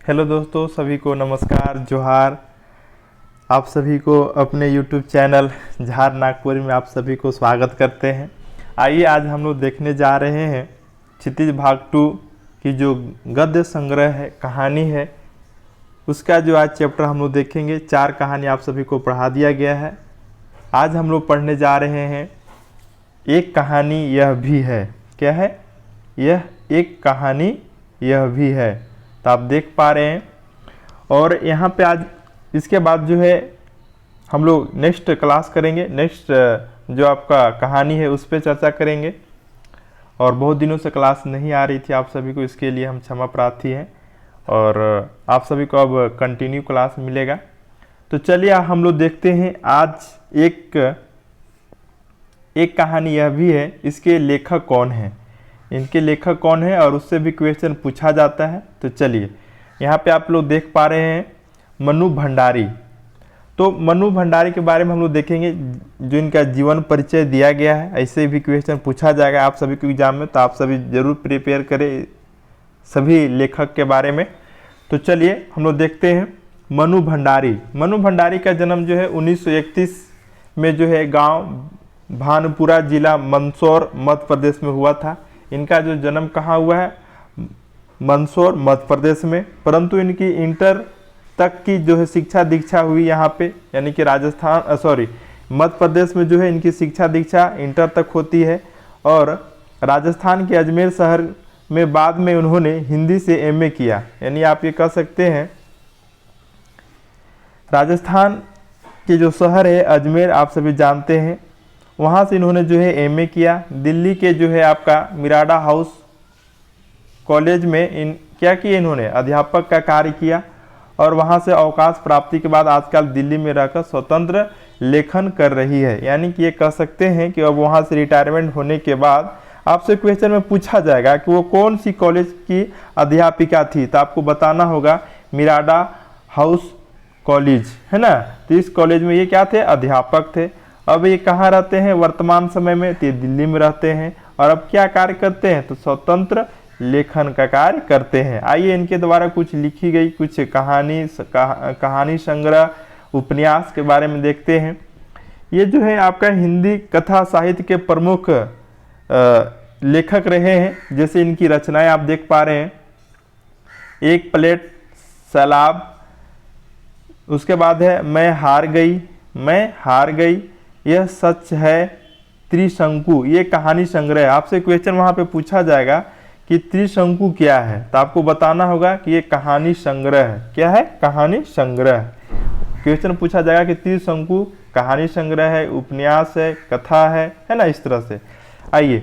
Hello दोस्तों, सभी को नमस्कार, जोहार। आप सभी को अपने यूट्यूब चैनल झार नागपुरी में आप सभी को स्वागत करते हैं। आइए आज हम लोग देखने जा रहे हैं क्षितिज भाग 2 की जो गद्य संग्रह है, कहानी है, उसका जो आज चैप्टर हम लोग देखेंगे। 4 कहानी आप सभी को पढ़ा दिया गया है। आज हम लोग पढ़ने जा रहे हैं एक कहानी यह भी है। क्या है? यह एक कहानी यह भी है। तो आप देख पा रहे हैं। और यहाँ पे आज इसके बाद जो है हम लोग नेक्स्ट क्लास करेंगे। नेक्स्ट जो आपका कहानी है उस पर चर्चा करेंगे। और बहुत दिनों से क्लास नहीं आ रही थी आप सभी को, इसके लिए हम क्षमा प्रार्थी हैं। और आप सभी को अब कंटिन्यू क्लास मिलेगा। तो चलिए हम लोग देखते हैं आज एक कहानी यह भी है। इसके लेखक कौन है, इनके लेखक कौन है, और उससे भी क्वेश्चन पूछा जाता है। तो चलिए यहाँ पे आप लोग देख पा रहे हैं मनु भंडारी। तो मनु भंडारी के बारे में हम लोग देखेंगे, जो इनका जीवन परिचय दिया गया है। ऐसे भी क्वेश्चन पूछा जाएगा आप सभी को एग्जाम में, तो आप सभी जरूर प्रिपेयर करें सभी लेखक के बारे में। तो चलिए हम लोग देखते हैं मनु भंडारी। मनु भंडारी का जन्म जो है 1931 में जो है गाँव भानपुरा, जिला मंदसौर, मध्य प्रदेश में हुआ था। इनका जो जन्म कहाँ हुआ है? मंदसौर, मध्य प्रदेश में। परंतु इनकी इंटर तक की जो है शिक्षा दीक्षा हुई यहाँ पे, यानी कि मध्य प्रदेश में जो है इनकी शिक्षा दीक्षा इंटर तक होती है। और राजस्थान के अजमेर शहर में बाद में उन्होंने हिंदी से एमए किया। यानी आप ये कह सकते हैं राजस्थान के जो शहर है अजमेर, आप सभी जानते हैं, वहाँ से इन्होंने जो है एमए किया। दिल्ली के जो है आपका मिराडा हाउस कॉलेज में क्या किया, इन्होंने अध्यापक का कार्य किया। और वहाँ से अवकाश प्राप्ति के बाद आजकल दिल्ली में रहकर स्वतंत्र लेखन कर रही है। यानी कि ये कह सकते हैं कि अब वहाँ से रिटायरमेंट होने के बाद आपसे क्वेश्चन में पूछा जाएगा कि वो कौन सी कॉलेज की अध्यापिका थी, तो आपको बताना होगा मिराडा हाउस कॉलेज, है ना। तो इस कॉलेज में ये क्या थे? अध्यापक थे। अब ये कहाँ रहते हैं वर्तमान समय में? तो ये दिल्ली में रहते हैं। और अब क्या कार्य करते हैं? तो स्वतंत्र लेखन का कार्य करते हैं। आइए इनके द्वारा कुछ लिखी गई कुछ कहानी संग्रह, उपन्यास के बारे में देखते हैं। ये जो है आपका हिंदी कथा साहित्य के प्रमुख लेखक रहे हैं। जैसे इनकी रचनाएं आप देख पा रहे हैं, एक प्लेट सैलाब, उसके बाद है मैं हार गई, यह सच है, त्रिशंकु, ये कहानी संग्रह है। आपसे क्वेश्चन वहां पे पूछा जाएगा कि त्रिशंकु क्या है, तो आपको बताना होगा कि ये कहानी संग्रह है। क्या है? कहानी संग्रह। क्वेश्चन पूछा जाएगा कि त्रिशंकु कहानी संग्रह है, उपन्यास है, कथा है ना, इस तरह से। आइए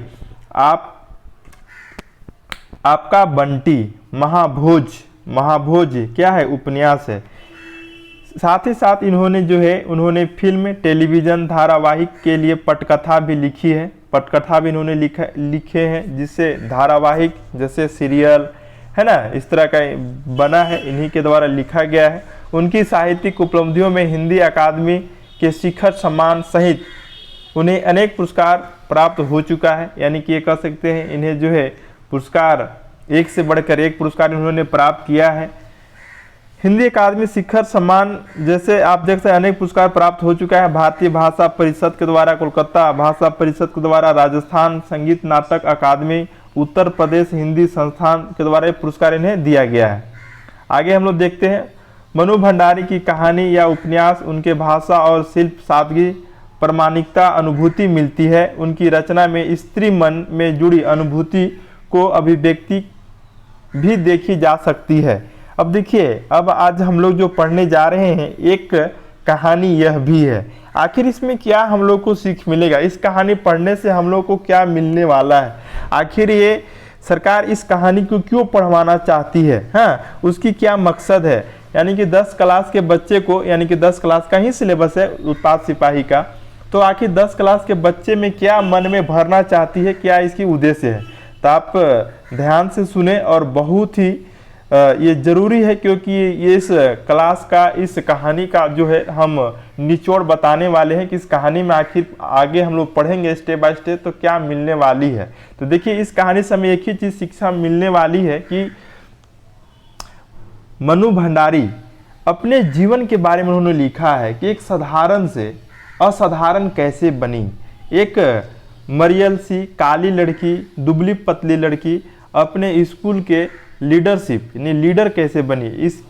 आपका बंटी महाभोज क्या है? उपन्यास है। साथ ही साथ उन्होंने फिल्म, टेलीविजन धारावाहिक के लिए पटकथा भी लिखी है। पटकथा भी इन्होंने लिखे हैं, जिससे धारावाहिक जैसे सीरियल है ना, इस तरह का बना है, इन्हीं के द्वारा लिखा गया है। उनकी साहित्यिक उपलब्धियों में हिंदी अकादमी के शिखर सम्मान सहित उन्हें अनेक पुरस्कार प्राप्त हो चुका है। यानी कि ये कह सकते हैं इन्हें जो है पुरस्कार एक से बढ़कर एक पुरस्कार इन्होंने प्राप्त किया है। हिंदी अकादमी शिखर सम्मान जैसे आप देख सकते हैं अनेक पुरस्कार प्राप्त हो चुका है। भारतीय भाषा परिषद के द्वारा, कोलकाता भाषा परिषद के द्वारा, राजस्थान संगीत नाटक अकादमी, उत्तर प्रदेश हिंदी संस्थान के द्वारा ये पुरस्कार इन्हें दिया गया है। आगे हम लोग देखते हैं मनु भंडारी की कहानी या उपन्यास, उनके भाषा और शिल्प सादगी, प्रामाणिकता, अनुभूति मिलती है। उनकी रचना में स्त्री मन में जुड़ी अनुभूति को अभिव्यक्ति भी देखी जा सकती है। अब देखिए, अब आज हम लोग जो पढ़ने जा रहे हैं एक कहानी यह भी है। आखिर इसमें क्या हम लोग को सीख मिलेगा? इस कहानी पढ़ने से हम लोग को क्या मिलने वाला है? आखिर ये सरकार इस कहानी को क्यों पढ़वाना चाहती है? हाँ, उसकी क्या मकसद है? यानी कि 10 क्लास के बच्चे को, यानी कि 10 क्लास का ही सिलेबस है उत्पाद सिपाही का, तो आखिर 10 क्लास के बच्चे में क्या मन में भरना चाहती है, क्या इसकी उद्देश्य है? तो आप ध्यान से सुने, और बहुत ही ये जरूरी है, क्योंकि ये इस क्लास का, इस कहानी का जो है हम निचोड़ बताने वाले हैं कि इस कहानी में आखिर आगे हम लोग पढ़ेंगे स्टेप बाय स्टेप तो क्या मिलने वाली है। तो देखिए, इस कहानी से हमें एक ही चीज़ शिक्षा मिलने वाली है कि मनु भंडारी अपने जीवन के बारे में उन्होंने लिखा है कि एक साधारण से असाधारण कैसे बनी। एक मरियल सी काली लड़की, दुबली पतली लड़की अपने स्कूल के लीडरशिप यानी लीडर कैसे बनी। इस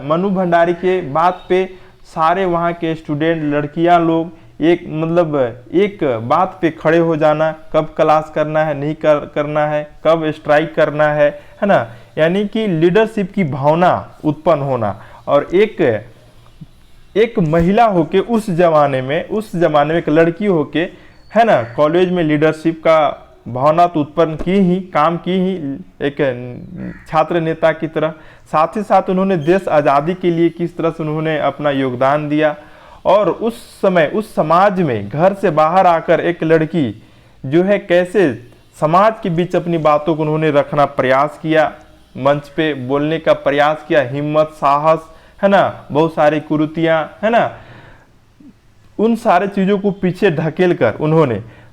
मनु भंडारी के बात पे सारे वहाँ के स्टूडेंट लड़कियाँ लोग एक बात पे खड़े हो जाना, कब क्लास करना है, नहीं करना है, कब स्ट्राइक करना है ना। यानी कि लीडरशिप की भावना उत्पन्न होना। और एक महिला होके उस जमाने में एक लड़की होके है ना कॉलेज में लीडरशिप का भावना तो उत्पन्न की ही, काम की ही एक छात्र नेता की तरह। साथ ही साथ उन्होंने देश आज़ादी के लिए किस तरह से उन्होंने अपना योगदान दिया। और उस समय उस समाज में घर से बाहर आकर एक लड़की जो है कैसे समाज के बीच अपनी बातों को उन्होंने रखना प्रयास किया, मंच पे बोलने का प्रयास किया, हिम्मत, साहस है ना, बहुत सारी कुरीतियाँ है ना, उन सारे चीज़ों को पीछे ढकेल कर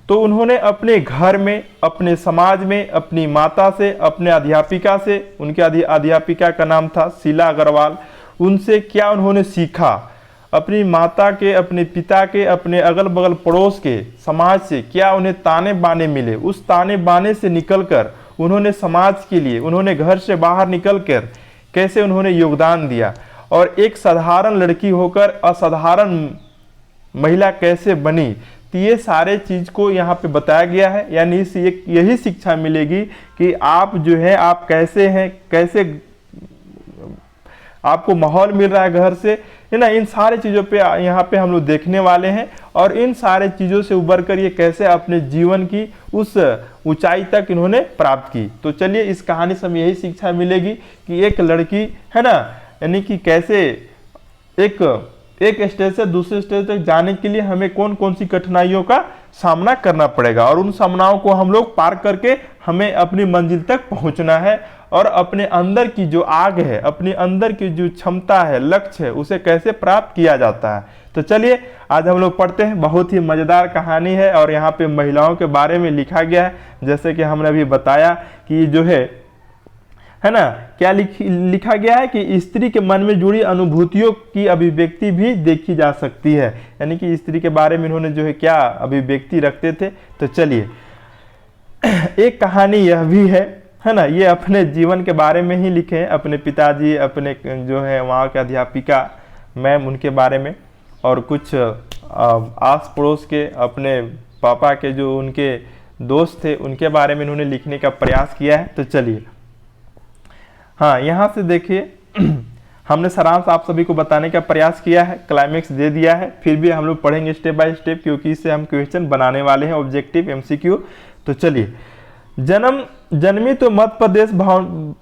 उन्होंने अपने घर में, अपने समाज में, अपनी माता से, अपने अध्यापिका से, उनके अध्यापिका का नाम था शीला अग्रवाल, उनसे क्या उन्होंने सीखा, अपनी माता के, अपने पिता के, अपने अगल बगल पड़ोस के समाज से क्या उन्हें ताने बाने मिले, उस ताने बाने से निकलकर उन्होंने समाज के लिए, उन्होंने घर से बाहर निकलकर कैसे उन्होंने योगदान दिया। और एक साधारण लड़की होकर असाधारण महिला कैसे बनी, तो ये सारे चीज़ को यहाँ पे बताया गया है। यानी यही शिक्षा मिलेगी कि आप जो है आप कैसे हैं, कैसे आपको माहौल मिल रहा है घर से है ना। इन सारे चीज़ों पे यहाँ पे हम लोग देखने वाले हैं। और इन सारे चीज़ों से उबर कर ये कैसे अपने जीवन की उस ऊंचाई तक इन्होंने प्राप्त की। तो चलिए इस कहानी से हमें यही शिक्षा मिलेगी कि एक लड़की है ना, यानी कि कैसे एक स्टेज से दूसरे स्टेज तक जाने के लिए हमें कौन कौन सी कठिनाइयों का सामना करना पड़ेगा, और उन सामनाओं को हम लोग पार करके हमें अपनी मंजिल तक पहुंचना है। और अपने अंदर की जो आग है, अपने अंदर की जो क्षमता है, लक्ष्य है, उसे कैसे प्राप्त किया जाता है। तो चलिए आज हम लोग पढ़ते हैं। बहुत ही मज़ेदार कहानी है और यहाँ पे महिलाओं के बारे में लिखा गया है। जैसे कि हमने अभी बताया कि जो है ना, क्या लिखा गया है कि स्त्री के मन में जुड़ी अनुभूतियों की अभिव्यक्ति भी देखी जा सकती है। यानी कि स्त्री के बारे में इन्होंने जो है क्या अभिव्यक्ति रखते थे। तो चलिए एक कहानी यह भी है ना, ये अपने जीवन के बारे में ही लिखे हैं, अपने पिताजी, अपने जो है वहाँ के अध्यापिका मैम, उनके बारे में, और कुछ आस पड़ोस के अपने पापा के जो उनके दोस्त थे उनके बारे में इन्होंने लिखने का प्रयास किया है। तो चलिए हाँ, यहाँ से देखिए हमने सारांश आप सभी को बताने का प्रयास किया है, क्लाइमेक्स दे दिया है। फिर भी हम लोग पढ़ेंगे स्टेप बाय स्टेप, क्योंकि इससे हम क्वेश्चन बनाने वाले हैं, ऑब्जेक्टिव MCQ। तो चलिए, जन्मी तो मध्य प्रदेश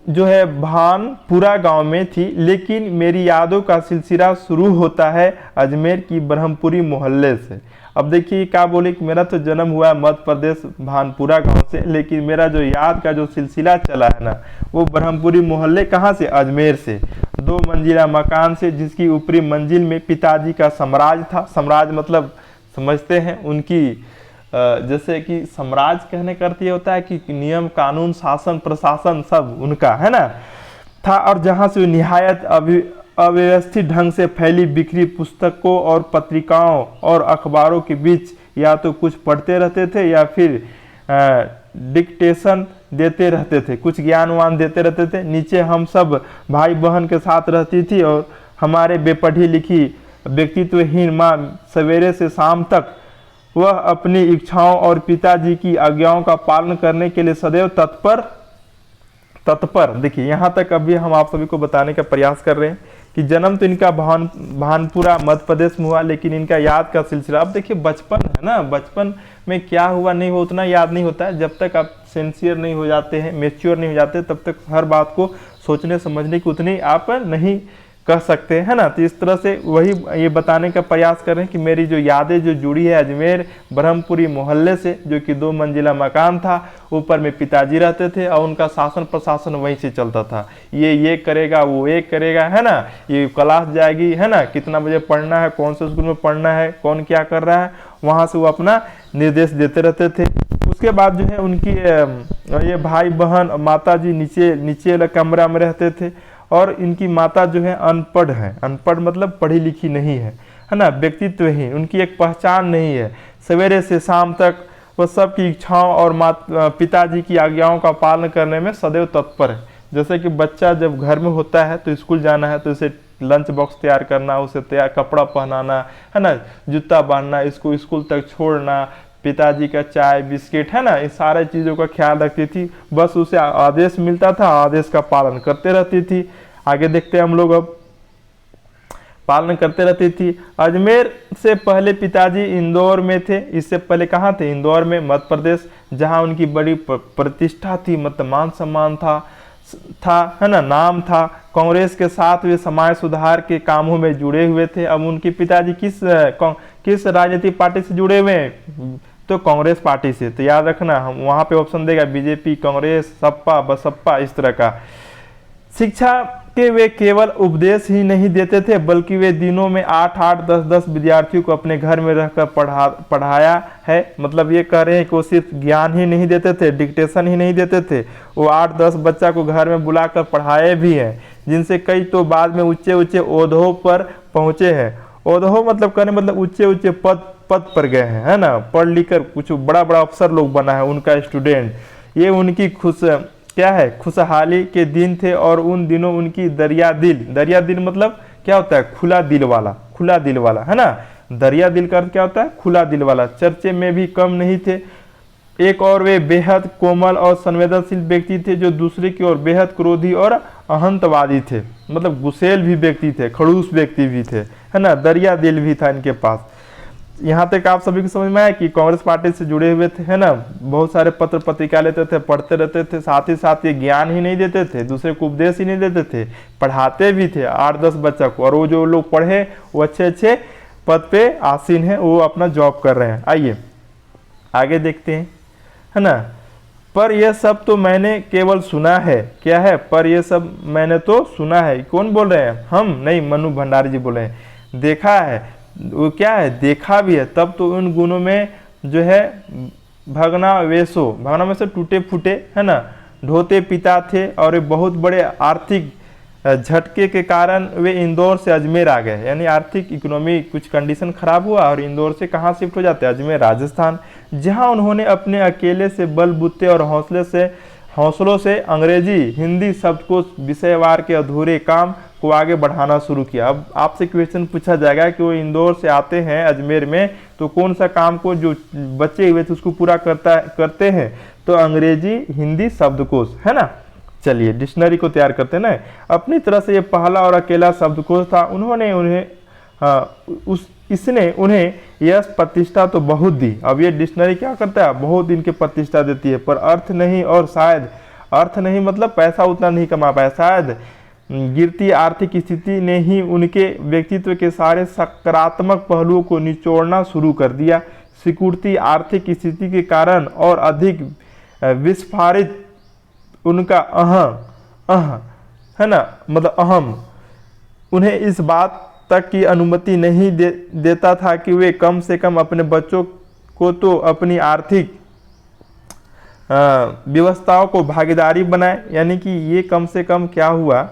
जो है भानपुरा गांव में थी, लेकिन मेरी यादों का सिलसिला शुरू होता है अजमेर की ब्रह्मपुरी मोहल्ले से। अब देखिए क्या बोले कि मेरा तो जन्म हुआ है मध्य प्रदेश भानपुरा गांव से, लेकिन मेरा जो याद का जो सिलसिला चला है ना, वो ब्रह्मपुरी मोहल्ले कहाँ से, अजमेर से। 2 मंजिला मकान से, जिसकी ऊपरी मंजिल में पिताजी का साम्राज्य था। साम्राज्य मतलब समझते हैं उनकी जैसे कि साम्राज्य कहने का अर्थ ये होता है कि नियम कानून शासन प्रशासन सब उनका है ना था। और जहाँ से निहायत अव्यवस्थित ढंग से फैली बिखरी पुस्तकों और पत्रिकाओं और अखबारों के बीच या तो कुछ पढ़ते रहते थे या फिर डिक्टेशन देते रहते थे, कुछ ज्ञानवान देते रहते थे। नीचे हम सब भाई बहन के साथ रहती थी और हमारे बेपढ़ी लिखी व्यक्तित्वहीन माँ सवेरे से शाम तक वह अपनी इच्छाओं और पिताजी की आज्ञाओं का पालन करने के लिए सदैव तत्पर। देखिए यहाँ तक अभी हम आप सभी को बताने का प्रयास कर रहे हैं कि जन्म तो इनका भानपुरा मध्य प्रदेश में हुआ, लेकिन इनका याद का सिलसिला, अब देखिए बचपन है ना, बचपन में क्या हुआ नहीं हुआ उतना याद नहीं होता है। जब तक आप सिंसियर नहीं हो जाते हैं, मेच्योर नहीं हो जाते, तब तक हर बात को सोचने समझने की उतनी आप नहीं कह सकते हैं ना। तो इस तरह से वही ये बताने का प्रयास कर रहे हैं कि मेरी जो यादें जो जुड़ी है अजमेर ब्रह्मपुरी मोहल्ले से, जो कि 2 मंजिला मकान था, ऊपर में पिताजी रहते थे और उनका शासन प्रशासन वहीं से चलता था। ये करेगा, वो एक करेगा है ना, ये क्लास जाएगी है ना, कितना बजे पढ़ना है, कौन से स्कूल में पढ़ना है, कौन क्या कर रहा है, वहाँ से वो अपना निर्देश देते रहते थे। उसके बाद जो है उनकी ये भाई बहन माता जी नीचे कमरा में रहते थे और इनकी माता जो है अनपढ़ है, अनपढ़ मतलब पढ़ी लिखी नहीं है ना, व्यक्तित्वहीन, उनकी एक पहचान नहीं है। सवेरे से शाम तक वह सबकी इच्छाओं और पिताजी की आज्ञाओं का पालन करने में सदैव तत्पर है। जैसे कि बच्चा जब घर में होता है तो स्कूल जाना है तो उसे लंच बॉक्स तैयार करना, उसे तैयार कपड़ा पहनाना है ना, जूता बांधना, इसको स्कूल तक छोड़ना, पिताजी का चाय बिस्किट है ना, इस सारे चीज़ों का ख्याल रखती थी। बस उसे आदेश मिलता था, आदेश का पालन करते रहती थी। आगे देखते हैं हम लोग, अब पालन करते रहती थी। अजमेर से पहले पिताजी इंदौर में थे। इससे पहले कहाँ थे? इंदौर में, मध्य प्रदेश, जहाँ उनकी बड़ी प्रतिष्ठा थी, मतलब मान सम्मान था है ना, नाम था। कांग्रेस के साथ वे समाज सुधार के कामों में जुड़े हुए थे। अब उनके पिताजी किस राजनीतिक पार्टी से जुड़े हुए हैं? तो कांग्रेस पार्टी से। तो याद रखना, हम वहाँ पे ऑप्शन देगा बीजेपी, कांग्रेस, सपा, बसपा, इस तरह का। शिक्षा के वे केवल उपदेश ही नहीं देते थे, बल्कि वे दिनों में 8-8, 10-10 विद्यार्थियों को अपने घर में रहकर पढ़ाया है। मतलब ये कह रहे हैं कि वो सिर्फ ज्ञान ही नहीं देते थे, डिक्टेशन ही नहीं देते थे, वो 8-10 बच्चा को घर में बुलाकर पढ़ाए भी हैं, जिनसे कई तो बाद में ऊंचे ऊंचे ओहदों पर पहुंचे हैं। ओहदों मतलब कहने मतलब ऊंचे ऊंचे पद पर गए हैं, है ना, पढ़ लिख कर कुछ बड़ा बड़ा अफसर लोग बना है उनका स्टूडेंट। ये उनकी खुशहाली के दिन थे। और उन दिनों उनकी दरिया दिल मतलब क्या होता है? खुला दिल वाला है ना। दरिया दिल का अर्थ क्या होता है? खुला दिल वाला। चर्चे में भी कम नहीं थे। एक और वे बेहद कोमल और संवेदनशील व्यक्ति थे, जो दूसरे की ओर बेहद क्रोधी और अहंतवादी थे। मतलब गुस्सेल भी व्यक्ति थे, खड़ूस व्यक्ति भी थे, है ना, दरिया दिल भी था इनके पास। यहाँ तक आप सभी को समझ में आया कि कांग्रेस पार्टी से जुड़े हुए थे, है ना, बहुत सारे पत्र पत्रिका लेते थे, पढ़ते रहते थे, साथ ही साथ ये ज्ञान ही नहीं देते थे, दूसरे को उपदेश ही नहीं देते थे, पढ़ाते भी थे 8-10 बच्चा को। और वो जो लोग पढ़े वो अच्छे पद पे आसीन है, वो अपना जॉब कर रहे हैं। आइए आगे देखते हैं, है ना। पर यह सब तो मैंने केवल सुना है। क्या है? पर यह सब मैंने तो सुना है। कौन बोल रहे हैं? हम नहीं, मनु भंडारी जी बोल रहे हैं। देखा है, वो क्या है? देखा भी है। तब तो उन गुणों में जो है भगनावेशो टूटे फूटे, है ना, ढोते पिता थे। और वे बहुत बड़े आर्थिक झटके के कारण वे इंदौर से अजमेर आ गए। यानी आर्थिक इकोनॉमी कुछ कंडीशन खराब हुआ और इंदौर से कहाँ शिफ्ट हो जाते हैं? अजमेर, राजस्थान, जहाँ उन्होंने अपने अकेले से बलबूते और हौसलों से अंग्रेजी हिंदी शब्दकोश विषयवार के अधूरे काम को आगे बढ़ाना शुरू किया। अब आपसे क्वेश्चन पूछा जाएगा कि वो इंदौर से आते हैं अजमेर में, तो कौन सा काम को जो बचे हुए थे उसको पूरा करते हैं? तो अंग्रेजी हिंदी शब्दकोश, है ना। चलिए डिक्शनरी को तैयार करते हैं ना। अपनी तरह से ये पहला और अकेला शब्दकोश था। इसने उन्हें यश प्रतिष्ठा तो बहुत दी। अब ये डिक्शनरी क्या करता है? बहुत इनके प्रतिष्ठा देती है, पर अर्थ नहीं। और शायद अर्थ नहीं मतलब पैसा उतना नहीं कमा पाया। शायद गिरती आर्थिक स्थिति ने ही उनके व्यक्तित्व के सारे सकारात्मक पहलुओं को निचोड़ना शुरू कर दिया। सिकुड़ती आर्थिक स्थिति के कारण और अधिक विस्फारित उनका है ना, मतलब अहम, उन्हें इस बात तक की अनुमति नहीं देता था कि वे कम से कम अपने बच्चों को तो अपनी आर्थिक व्यवस्थाओं को भागीदारी बनाए। यानी कि ये कम से कम क्या हुआ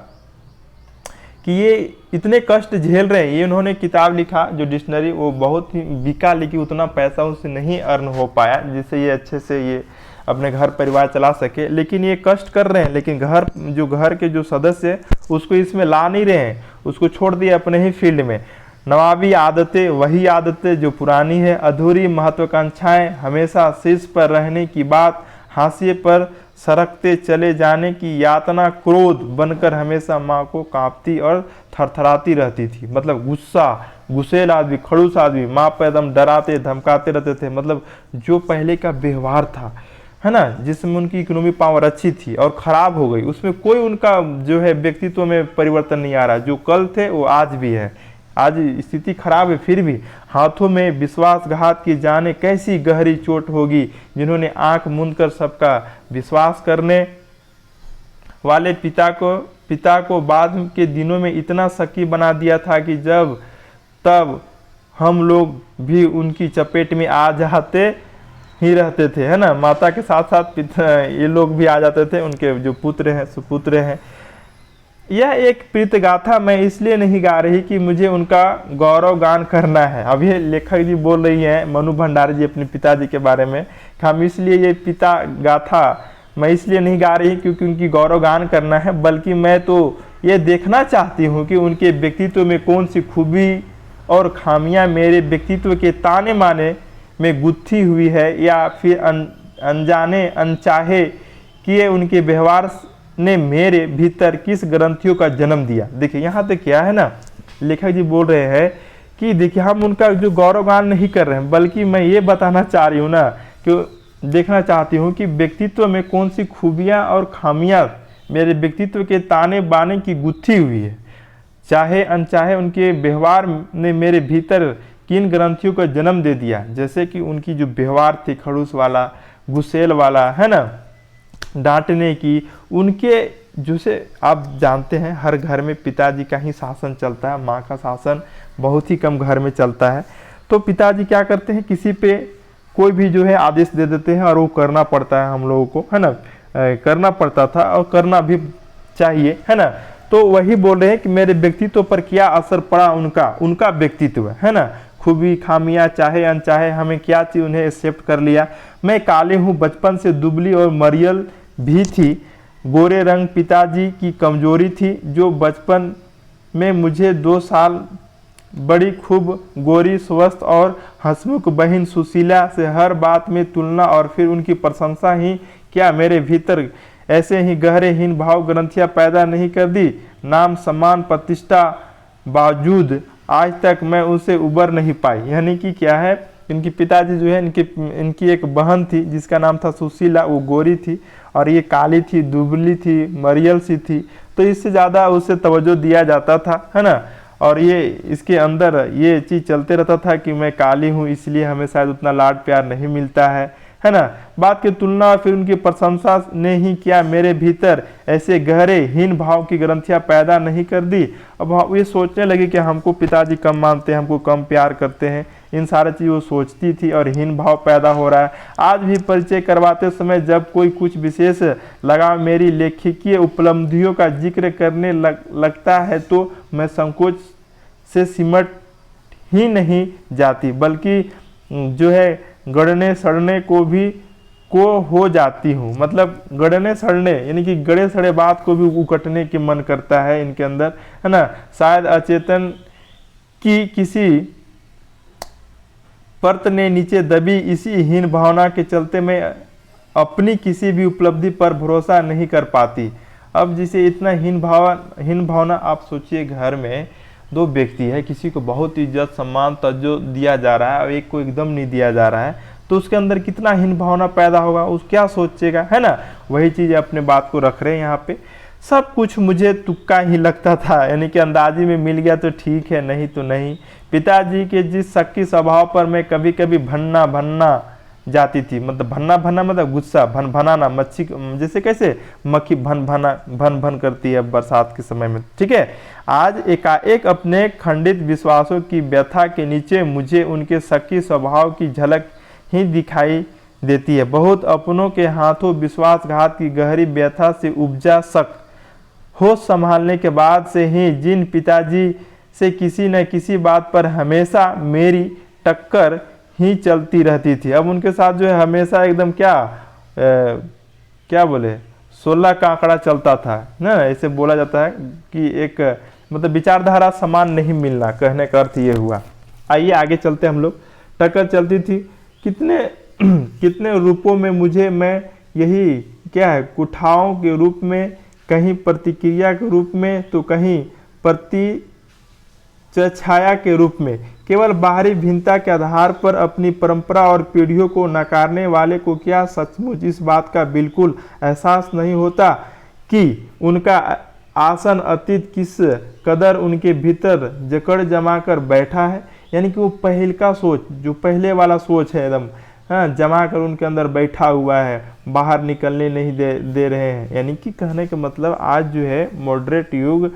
कि ये इतने कष्ट झेल रहे हैं। ये उन्होंने किताब लिखा जो डिक्शनरी, वो बहुत ही बिका, लेकिन उतना पैसा उससे नहीं अर्न हो पाया जिससे ये अच्छे से ये अपने घर परिवार चला सके। लेकिन ये कष्ट कर रहे हैं, लेकिन घर के जो सदस्य उसको इसमें ला नहीं रहे हैं, उसको छोड़ दिया अपने ही फील्ड में। नवाबी आदतें, वही आदतें जो पुरानी है, अधूरी महत्वाकांक्षाएं, हमेशा शीर्ष पर रहने की बात, हाशिए पर सरकते चले जाने की यातना, क्रोध बनकर हमेशा माँ को कांपती और थरथराती रहती थी। मतलब गुस्सेल आदमी, खड़ूस आदमी, माँ पर एकदम डराते धमकाते रहते थे। मतलब जो पहले का व्यवहार था, है ना, जिसमें उनकी इकोनॉमी पावर अच्छी थी और खराब हो गई, उसमें कोई उनका जो है व्यक्तित्व में परिवर्तन नहीं आ रहा। जो कल थे वो आज भी है। आज स्थिति खराब है, फिर भी हाथों में विश्वासघात की जाने कैसी गहरी चोट होगी, जिन्होंने आंख मूंद कर सबका विश्वास करने वाले पिता को बाद के दिनों में इतना शकी बना दिया था कि जब तब हम लोग भी उनकी चपेट में आ जाते ही रहते थे, है ना। माता के साथ साथ ये लोग भी आ जाते थे, उनके जो पुत्र हैं सुपुत्र हैं। यह एक प्रीतगाथा मैं इसलिए नहीं गा रही कि मुझे उनका गौरव गान करना है। अब ये लेखक जी बोल रही हैं, मनु भंडारी जी, अपने पिताजी के बारे में, हम इसलिए ये पिता गाथा मैं इसलिए नहीं गा रही क्योंकि उनकी गौरव गान करना है, बल्कि मैं तो ये देखना चाहती हूँ कि उनके व्यक्तित्व में कौन सी खूबी और खामियां मेरे व्यक्तित्व के ताने माने में गुत्थी हुई है, या फिर अनजाने अनचाहे किए उनके व्यवहार ने मेरे भीतर किस ग्रंथियों का जन्म दिया। देखिए यहाँ तक क्या है ना, लेखक जी बोल रहे हैं कि देखिए हम उनका जो गौरवगान नहीं कर रहे हैं, बल्कि मैं ये बताना चाह रही हूँ ना कि देखना चाहती हूँ कि व्यक्तित्व में कौन सी खूबियाँ और खामियाँ मेरे व्यक्तित्व के ताने बाने की गुत्थी हुई है, चाहे अनचाहे उनके व्यवहार ने मेरे भीतर किन ग्रंथियों का जन्म दे दिया। जैसे कि उनकी जो व्यवहार थी खड़ूस वाला, गुस्सेल वाला, है ना, डांटने की, उनके जैसे आप जानते हैं हर घर में पिताजी का ही शासन चलता है, माँ का शासन बहुत ही कम घर में चलता है। तो पिताजी क्या करते हैं, किसी पे कोई भी जो है आदेश दे देते हैं और वो करना पड़ता है हम लोगों को, है ना, करना पड़ता था और करना भी चाहिए, है ना। तो वही बोल रहे हैं कि मेरे व्यक्तित्व पर क्या असर पड़ा उनका व्यक्तित्व, है ना, खूबी खामियां चाहे अनचाहे हमें क्या चीज़ उन्हें एक्सेप्ट कर लिया। मैं काली हूँ, बचपन से दुबली और मरियल भी थी, गोरे रंग पिताजी की कमजोरी थी, जो बचपन में मुझे 2 साल बड़ी खूब गोरी स्वस्थ और हंसमुख बहन सुशीला से हर बात में तुलना और फिर उनकी प्रशंसा ही क्या मेरे भीतर ऐसे ही गहरे हीन भाव ग्रंथियां पैदा नहीं कर दी। नाम सम्मान प्रतिष्ठा बावजूद आज तक मैं उनसे उबर नहीं पाई। यानी कि क्या है, इनके पिताजी जो है इनकी एक बहन थी जिसका नाम था सुशीला, वो गोरी थी और ये काली थी, दुबली थी, मरियल सी थी, तो इससे ज़्यादा उसे तवज्जो दिया जाता था, है ना। और ये इसके अंदर ये चीज़ चलते रहता था कि मैं काली हूँ इसलिए हमें शायद उतना लाड प्यार नहीं मिलता है ना। बात की तुलना और फिर उनकी प्रशंसा ने ही क्या मेरे भीतर ऐसे गहरे हीन भाव की ग्रंथियां पैदा नहीं कर दी। अब ये सोचने लगी कि हमको पिताजी कम मानते हैं, हमको कम प्यार करते हैं, इन सारी चीज़ वो सोचती थी और हीन भाव पैदा हो रहा है। आज भी परिचय करवाते समय जब कोई कुछ विशेष लगा मेरी लेखकीय उपलब्धियों का जिक्र करने लगता है तो मैं संकोच से सिमट ही नहीं जाती, बल्कि जो है गड़ने सड़ने को हो जाती हूँ। मतलब गड़ने सड़ने यानी कि गड़े सड़े बात को भी उकटने की मन करता है इनके अंदर, है ना। शायद अचेतन की किसी परत ने नीचे दबी इसी हीन भावना के चलते मैं अपनी किसी भी उपलब्धि पर भरोसा नहीं कर पाती। अब जिसे इतना हीन भावना, आप सोचिए घर में 2 व्यक्ति है, किसी को बहुत इज्जत सम्मान तवज्जो दिया जा रहा है और एक को एकदम नहीं दिया जा रहा है, तो उसके अंदर कितना हीन भावना पैदा होगा, उस क्या सोचेगा, है ना। वही चीज़ अपने बात को रख रहे हैं यहाँ पे। सब कुछ मुझे तुक्का ही लगता था, यानी कि अंदाजी में मिल गया तो ठीक है, नहीं तो नहीं। पिताजी के जिस शक्की स्वभाव पर मैं कभी कभी भन्ना जाती थी, मतलब भन्ना मतलब गुस्सा, भनाना, मच्छी जैसे कैसे मक्खी भन करती है बरसात के समय में, ठीक है। आज एकाएक अपने खंडित विश्वासों की व्यथा के नीचे मुझे उनके शक्की स्वभाव की झलक ही दिखाई देती है। बहुत अपनों के हाथों विश्वासघात की गहरी व्यथा से उपजा शक, होश संभालने के बाद से ही जिन पिताजी से किसी न किसी बात पर हमेशा मेरी टक्कर ही चलती रहती थी, अब उनके साथ जो है हमेशा एकदम क्या बोले 16 का आंकड़ा चलता था ना, ऐसे बोला जाता है कि एक मतलब विचारधारा समान नहीं मिलना, कहने का अर्थ ये हुआ। आइए आगे चलते हम लोग। टक्कर चलती थी कितने रूपों में मुझे, मैं यही क्या है, कुठाओं के रूप में, कहीं प्रतिक्रिया के रूप में तो कहीं छाया के रूप में। केवल बाहरी भिन्नता के आधार पर अपनी परंपरा और पीढ़ियों को नकारने वाले को क्या सचमुच इस बात का बिल्कुल एहसास नहीं होता कि उनका आसन अतीत किस कदर उनके भीतर जकड़ जमा कर बैठा है। यानी कि वो पहल का सोच, जो पहले वाला सोच है एकदम, हाँ, जमा कर उनके अंदर बैठा हुआ है, बाहर निकलने नहीं दे रहे हैं। यानी कि कहने का मतलब आज जो है मॉडरेट युग,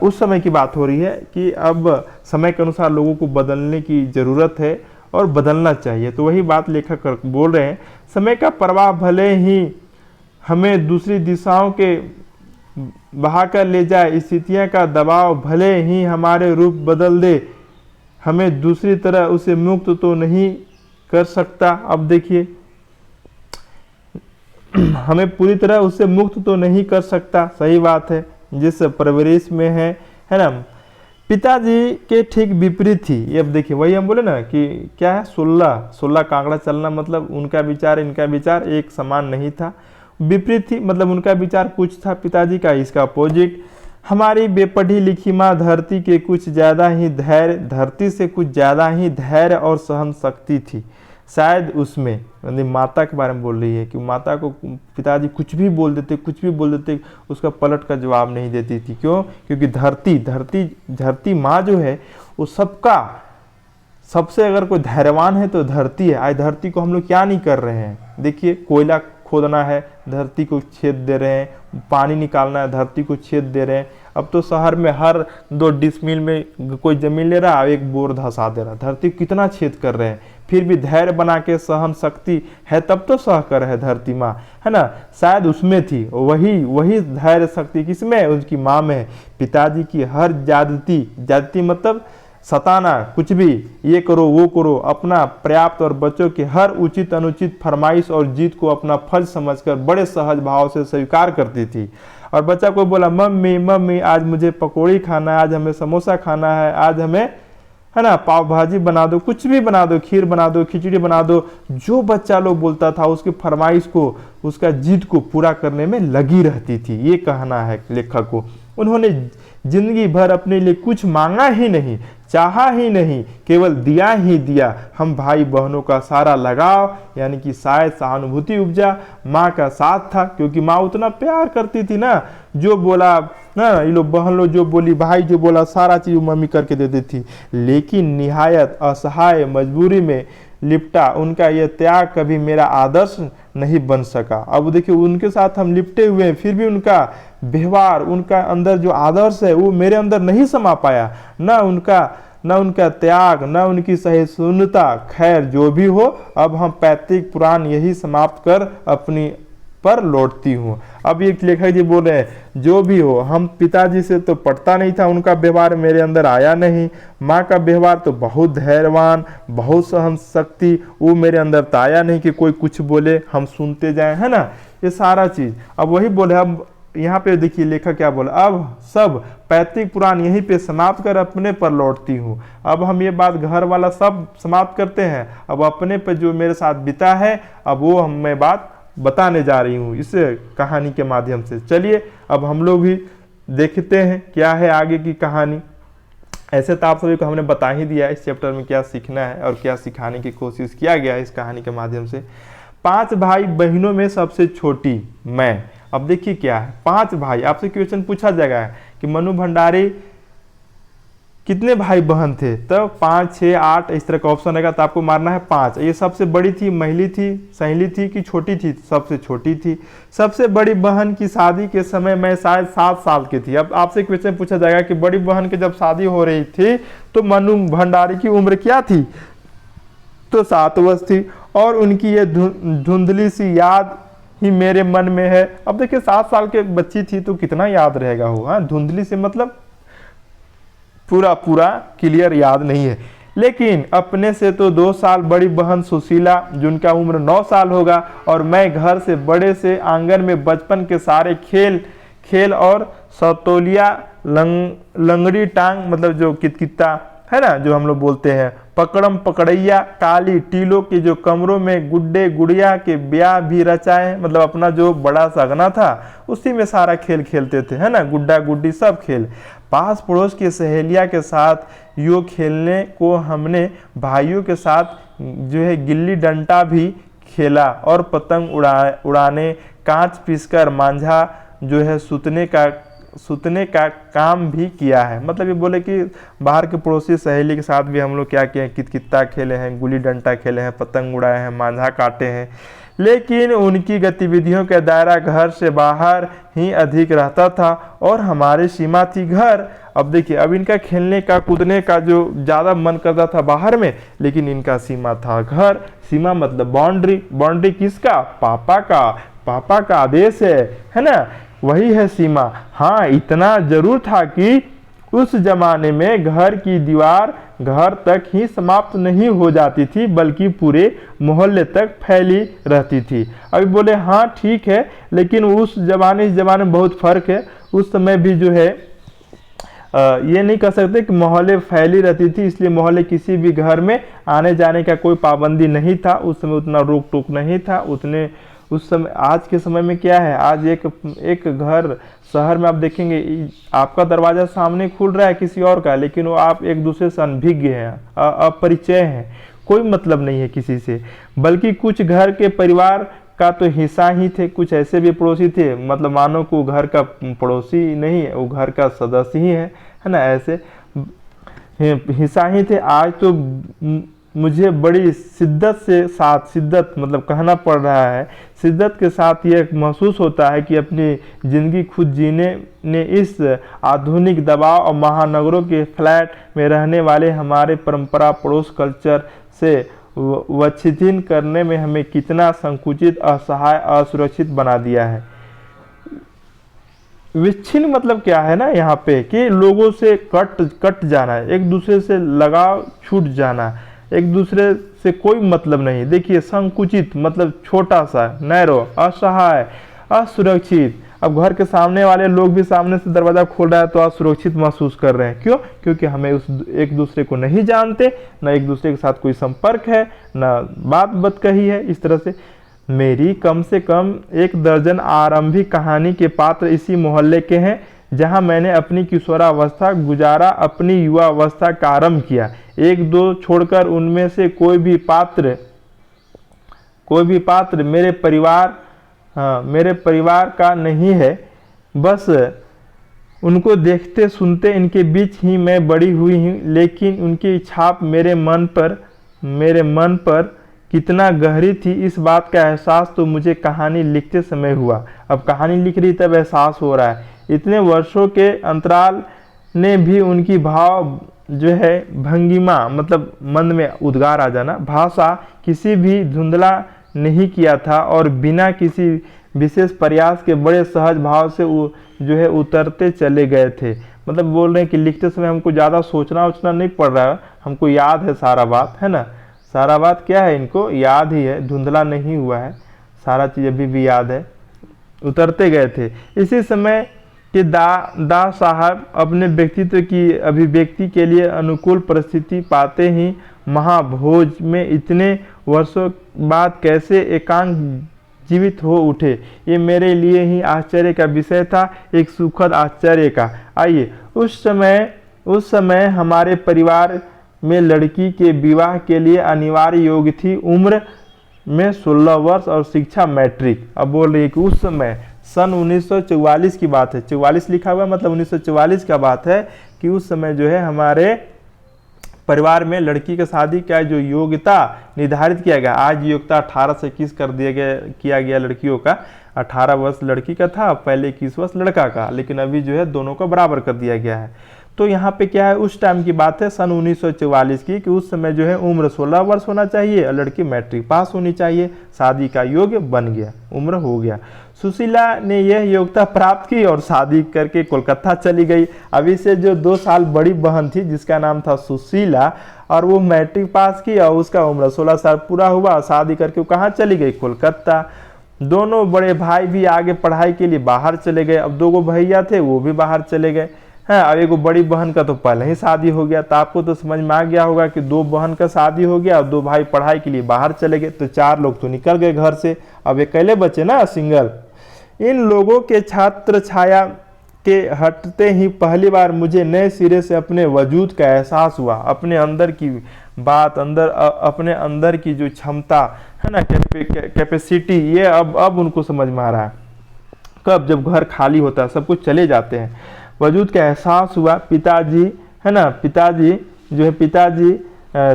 उस समय की बात हो रही है कि अब समय के अनुसार लोगों को बदलने की ज़रूरत है और बदलना चाहिए। तो वही बात लेखक बोल रहे हैं, समय का प्रवाह भले ही हमें दूसरी दिशाओं के बहाकर ले जाए। स्थितियां का दबाव भले ही हमारे रूप बदल दे, हमें दूसरी तरह उसे मुक्त तो नहीं कर सकता। अब देखिए, हमें पूरी तरह उससे मुक्त तो नहीं कर सकता, सही बात है, जिस परवरिश में है ना। पिताजी के ठीक विपरीत थी। ये अब देखिए, वही हम बोले ना कि क्या है, 16 का आंकड़ा चलना, मतलब उनका विचार इनका विचार एक समान नहीं था, विपरीत थी, मतलब उनका विचार कुछ था पिताजी का, इसका अपोजिट। हमारी बेपढ़ी लिखी माँ धरती के कुछ ज़्यादा ही धैर्य, धरती से कुछ ज़्यादा ही धैर्य और सहन शक्ति थी शायद उसमें। मतलब माता के बारे में बोल रही है कि माता को पिताजी कुछ भी बोल देते, उसका पलट का जवाब नहीं देती थी। क्यों? क्योंकि धरती माँ जो है वो सबसे अगर कोई धैर्यवान है तो धरती है। आज धरती को हम लोग क्या नहीं कर रहे हैं, देखिए, कोयला खोदना है, धरती को छेद दे रहे हैं, पानी निकालना है, धरती को छेद दे रहे हैं। अब तो शहर में हर 2 डिसमिल में कोई जमीन ले रहा है, एक बोर धंसा दे रहा, धरती को कितना छेद कर रहे हैं, फिर भी धैर्य बना के सहन शक्ति है, तब तो सह कर है धरती माँ, है ना। शायद उसमें थी वही धैर्य शक्ति किसमें, उनकी माँ में। पिताजी की हर ज्यादती मतलब सताना, कुछ भी ये करो वो करो, अपना पर्याप्त और बच्चों के हर उचित अनुचित फरमाइश और जीत को अपना फर्ज समझकर बड़े सहज भाव से स्वीकार करती थी। और बच्चा कोई बोला, मम्मी आज मुझे पकौड़ी खाना है, आज हमें समोसा खाना है, आज हमें, है ना, पाव भाजी बना दो, कुछ भी बना दो, खीर बना दो, खिचड़ी बना दो, जो बच्चा लोग बोलता था उसकी फरमाइश को, उसका जिद को पूरा करने में लगी रहती थी। ये कहना है लेखक को। उन्होंने जिंदगी भर अपने लिए कुछ मांगा ही नहीं, चाहा ही नहीं, केवल दिया ही दिया। हम भाई बहनों का सारा लगाव, यानी कि शायद सहानुभूति उपजा, माँ का साथ था, क्योंकि माँ उतना प्यार करती थी ना, जो बोला ना, ये लोग बहन लोग जो बोली, भाई जो बोला, सारा चीज मम्मी करके देती थी। लेकिन निहायत असहाय मजबूरी में लिपटा उनका यह त्याग कभी मेरा आदर्श नहीं बन सका। अब देखिए, उनके साथ हम लिपटे हुए हैं, फिर भी उनका व्यवहार, उनका अंदर जो आदर्श है वो मेरे अंदर नहीं समा पाया, न उनका त्याग, न उनकी सहिष्णुता। खैर जो भी हो, अब हम पैतृक पुराण यही समाप्त कर अपनी पर लौटती हूँ। अब ये लेखक जी बोल रहे हैं, जो भी हो, हम पिताजी से तो पटता नहीं था, उनका व्यवहार मेरे अंदर आया नहीं। माँ का व्यवहार तो बहुत धैर्यवान, बहुत सहन शक्ति, वो मेरे अंदर तो आया नहीं कि कोई कुछ बोले हम सुनते जाएं, है ना, ये सारा चीज। अब वही बोले, अब यहाँ पे देखिए लेखक क्या बोला, अब सब पैतृक पुराण यहीं पे समाप्त कर अपने पर लौटती हूँ। अब हम ये बात घर वाला सब समाप्त करते हैं, अब अपने पर जो मेरे साथ बिता है, अब वो मैं बात बताने जा रही हूँ इस कहानी के माध्यम से। चलिए अब हम लोग भी देखते हैं क्या है आगे की कहानी। ऐसे तो आप सभी को हमने बता ही दिया इस चैप्टर में क्या सीखना है और क्या सिखाने की कोशिश किया गया है इस कहानी के माध्यम से। 5 भाई बहनों में सबसे छोटी मैं। अब देखिए क्या है, 5 भाई, आपसे क्वेश्चन पूछा जाएगा कि मनु भंडारी कितने भाई बहन थे, तो 5, 6, 8 इस तरह का ऑप्शन रहेगा, तो आपको मारना है 5। ये सबसे बड़ी थी, महिली थी, सहेली थी कि छोटी थी, सबसे छोटी थी। सबसे बड़ी बहन की शादी के समय मैं शायद 7 साल की थी। अब आपसे क्वेश्चन पूछा जाएगा कि बड़ी बहन की जब शादी हो रही थी तो मनु भंडारी की उम्र क्या थी, तो 7 वर्ष थी। और उनकी ये धुंधली सी याद ही मेरे मन में है। अब देखिए 7 साल के बच्ची थी तो कितना याद रहेगा हो, हाँ, धुंधली से मतलब पूरा क्लियर याद नहीं है। लेकिन अपने से तो 2 साल बड़ी बहन सुशीला, जिनका उम्र 9 साल होगा, और मैं घर से बड़े से आंगन में बचपन के सारे खेल और सतोलिया, लंगड़ी टांग मतलब जो कितकिता है ना, जो हम लोग बोलते हैं, पकड़म पकड़ैया, काली टीलों के जो कमरों में गुड्डे गुड़िया के ब्याह भी रचाए, मतलब अपना जो बड़ा सगना था उसी में सारा खेल खेलते थे, है ना, गुड्डा गुड्डी सब खेल। पास पड़ोस की सहेलिया के साथ यो खेलने को हमने भाइयों के साथ जो है गिल्ली डंडा भी खेला और पतंग उड़ाने, कांच पीसकर मांझा जो है सुतने का काम भी किया है। मतलब ये बोले कि बाहर के पड़ोसी सहेली के साथ भी हम लोग क्या किए हैं, कितकित्ता खेले हैं, गुल्ली डंडा खेले हैं, पतंग उड़ाए हैं, मांझा काटे हैं। लेकिन उनकी गतिविधियों का दायरा घर से बाहर ही अधिक रहता था और हमारी सीमा थी घर। अब देखिए, अब इनका खेलने का कूदने का जो ज़्यादा मन करता था बाहर में, लेकिन इनका सीमा था घर। सीमा मतलब बाउंड्री, बाउंड्री किसका, पापा का आदेश है ना। वही है सीमा। हाँ, इतना जरूर था कि उस जमाने में घर की दीवार घर तक ही समाप्त नहीं हो जाती थी, बल्कि पूरे मोहल्ले तक फैली रहती थी। अभी बोले हाँ ठीक है, लेकिन उस जमाने इस जमाने में बहुत फर्क है। उस समय भी जो है ये नहीं कह सकते कि मोहल्ले फैली रहती थी, इसलिए मोहल्ले किसी भी घर में आने जाने का कोई पाबंदी नहीं था। उस समय उतना रोक टोक नहीं था उतने। उस समय, आज के समय में क्या है, आज एक घर शहर में आप देखेंगे आपका दरवाजा सामने खुल रहा है किसी और का, लेकिन वो आप एक दूसरे से अनभिज्ञ हैं, अपरिचय हैं, कोई मतलब नहीं है किसी से। बल्कि कुछ घर के परिवार का तो हिस्सा ही थे, कुछ ऐसे भी पड़ोसी थे, मतलब मानो को घर का पड़ोसी नहीं है, वो घर का सदस्य ही है ना, ऐसे हिस्सा ही थे। आज तो मुझे बड़ी शिद्दत मतलब कहना पड़ रहा है, शिद्दत के साथ ये महसूस होता है कि अपनी ज़िंदगी खुद जीने ने इस आधुनिक दबाव और महानगरों के फ्लैट में रहने वाले हमारे परंपरा पड़ोस कल्चर से विच्छिन्न करने में हमें कितना संकुचित, असहाय, असुरक्षित बना दिया है। विच्छिन्न मतलब क्या है ना यहाँ पे, कि लोगों से कट जाना है, एक दूसरे से लगाव छूट जाना, एक दूसरे से कोई मतलब नहीं। देखिए, संकुचित मतलब छोटा सा, नैरो, असहाय, असुरक्षित। अब घर के सामने वाले लोग भी सामने से दरवाजा खोल रहा है तो असुरक्षित महसूस कर रहे हैं। क्यों? क्योंकि हमें उस एक दूसरे को नहीं जानते, ना एक दूसरे के साथ कोई संपर्क है, ना बात कही है। इस तरह से मेरी कम से कम 1 दर्जन आरंभिक कहानी के पात्र इसी मोहल्ले के हैं, जहां मैंने अपनी किशोरावस्था गुजारा, अपनी युवावस्था का आरंभ किया। 1-2 छोड़कर उनमें से कोई भी पात्र मेरे परिवार का नहीं है। बस उनको देखते सुनते इनके बीच ही मैं बड़ी हुई हूँ, लेकिन उनकी छाप मेरे मन पर कितना गहरी थी, इस बात का एहसास तो मुझे कहानी लिखते समय हुआ। अब कहानी लिख रही तब एहसास हो रहा है। इतने वर्षों के अंतराल ने भी उनकी भाव जो है भंगिमा मतलब मन में उद्गार आ जाना, भाषा किसी भी धुंधला नहीं किया था, और बिना किसी विशेष प्रयास के बड़े सहज भाव से जो है उतरते चले गए थे। मतलब बोल रहे हैं कि लिखते समय हमको ज़्यादा सोचना नहीं पड़ रहा है, हमको याद है सारा बात, है ना। सारा बात क्या है, इनको याद ही है, धुंधला नहीं हुआ है, सारा चीज़ अभी भी याद है। उतरते गए थे। इसी समय कि दा साहब अपने व्यक्तित्व की अभिव्यक्ति के लिए अनुकूल परिस्थिति पाते ही महाभोज में इतने वर्षों बाद कैसे एकांक जीवित हो उठे, ये मेरे लिए ही आश्चर्य का विषय था, एक सुखद आश्चर्य का। आइए, उस समय हमारे परिवार में लड़की के विवाह के लिए अनिवार्य योग्य थी उम्र में 16 वर्ष और शिक्षा मैट्रिक। अब बोल रही है कि उस समय सन 1944 की बात है, 44 लिखा हुआ मतलब 1944 का बात है, कि उस समय जो है हमारे परिवार में लड़की की शादी का जो योग्यता निर्धारित किया गया, आज योग्यता 18 से 21 कर किया गया लड़कियों का। 18 वर्ष लड़की का था, पहले 21 वर्ष लड़का का, लेकिन अभी जो है दोनों को बराबर कर दिया गया है। तो यहाँ पे क्या है, उस टाइम की बात है सन 1944 की, कि उस समय जो है उम्र 16 वर्ष होना चाहिए और लड़की मैट्रिक पास होनी चाहिए, शादी का योग्य बन गया, उम्र हो गया। सुशीला ने यह योग्यता प्राप्त की और शादी करके कोलकाता चली गई। अभी से जो 2 साल बड़ी बहन थी जिसका नाम था सुशीला, और वो मैट्रिक पास की और उसका उम्र 16 साल पूरा हुआ, शादी करके वो कहाँ चली गई, कोलकाता। दोनों बड़े भाई भी आगे पढ़ाई के लिए बाहर चले गए। अब 2 भैया थे वो भी बाहर चले गए हैं। अब एक बड़ी बहन का तो पहले ही शादी हो गया, तो आपको तो समझ में आ गया होगा कि 2 बहन का शादी हो गया और 2 भाई पढ़ाई के लिए बाहर चले गए, तो 4 लोग तो निकल गए घर से। अब अकेले बचे ना, सिंगल। इन लोगों के छात्र छाया के हटते ही पहली बार मुझे नए सिरे से अपने वजूद का एहसास हुआ, अपने अंदर की बात, अपने अंदर की जो क्षमता है ना, कैपेसिटी, ये अब उनको समझ में आ रहा है। कब? जब घर खाली होता है, सब कुछ चले जाते हैं, वजूद का एहसास हुआ। पिताजी है ना, पिताजी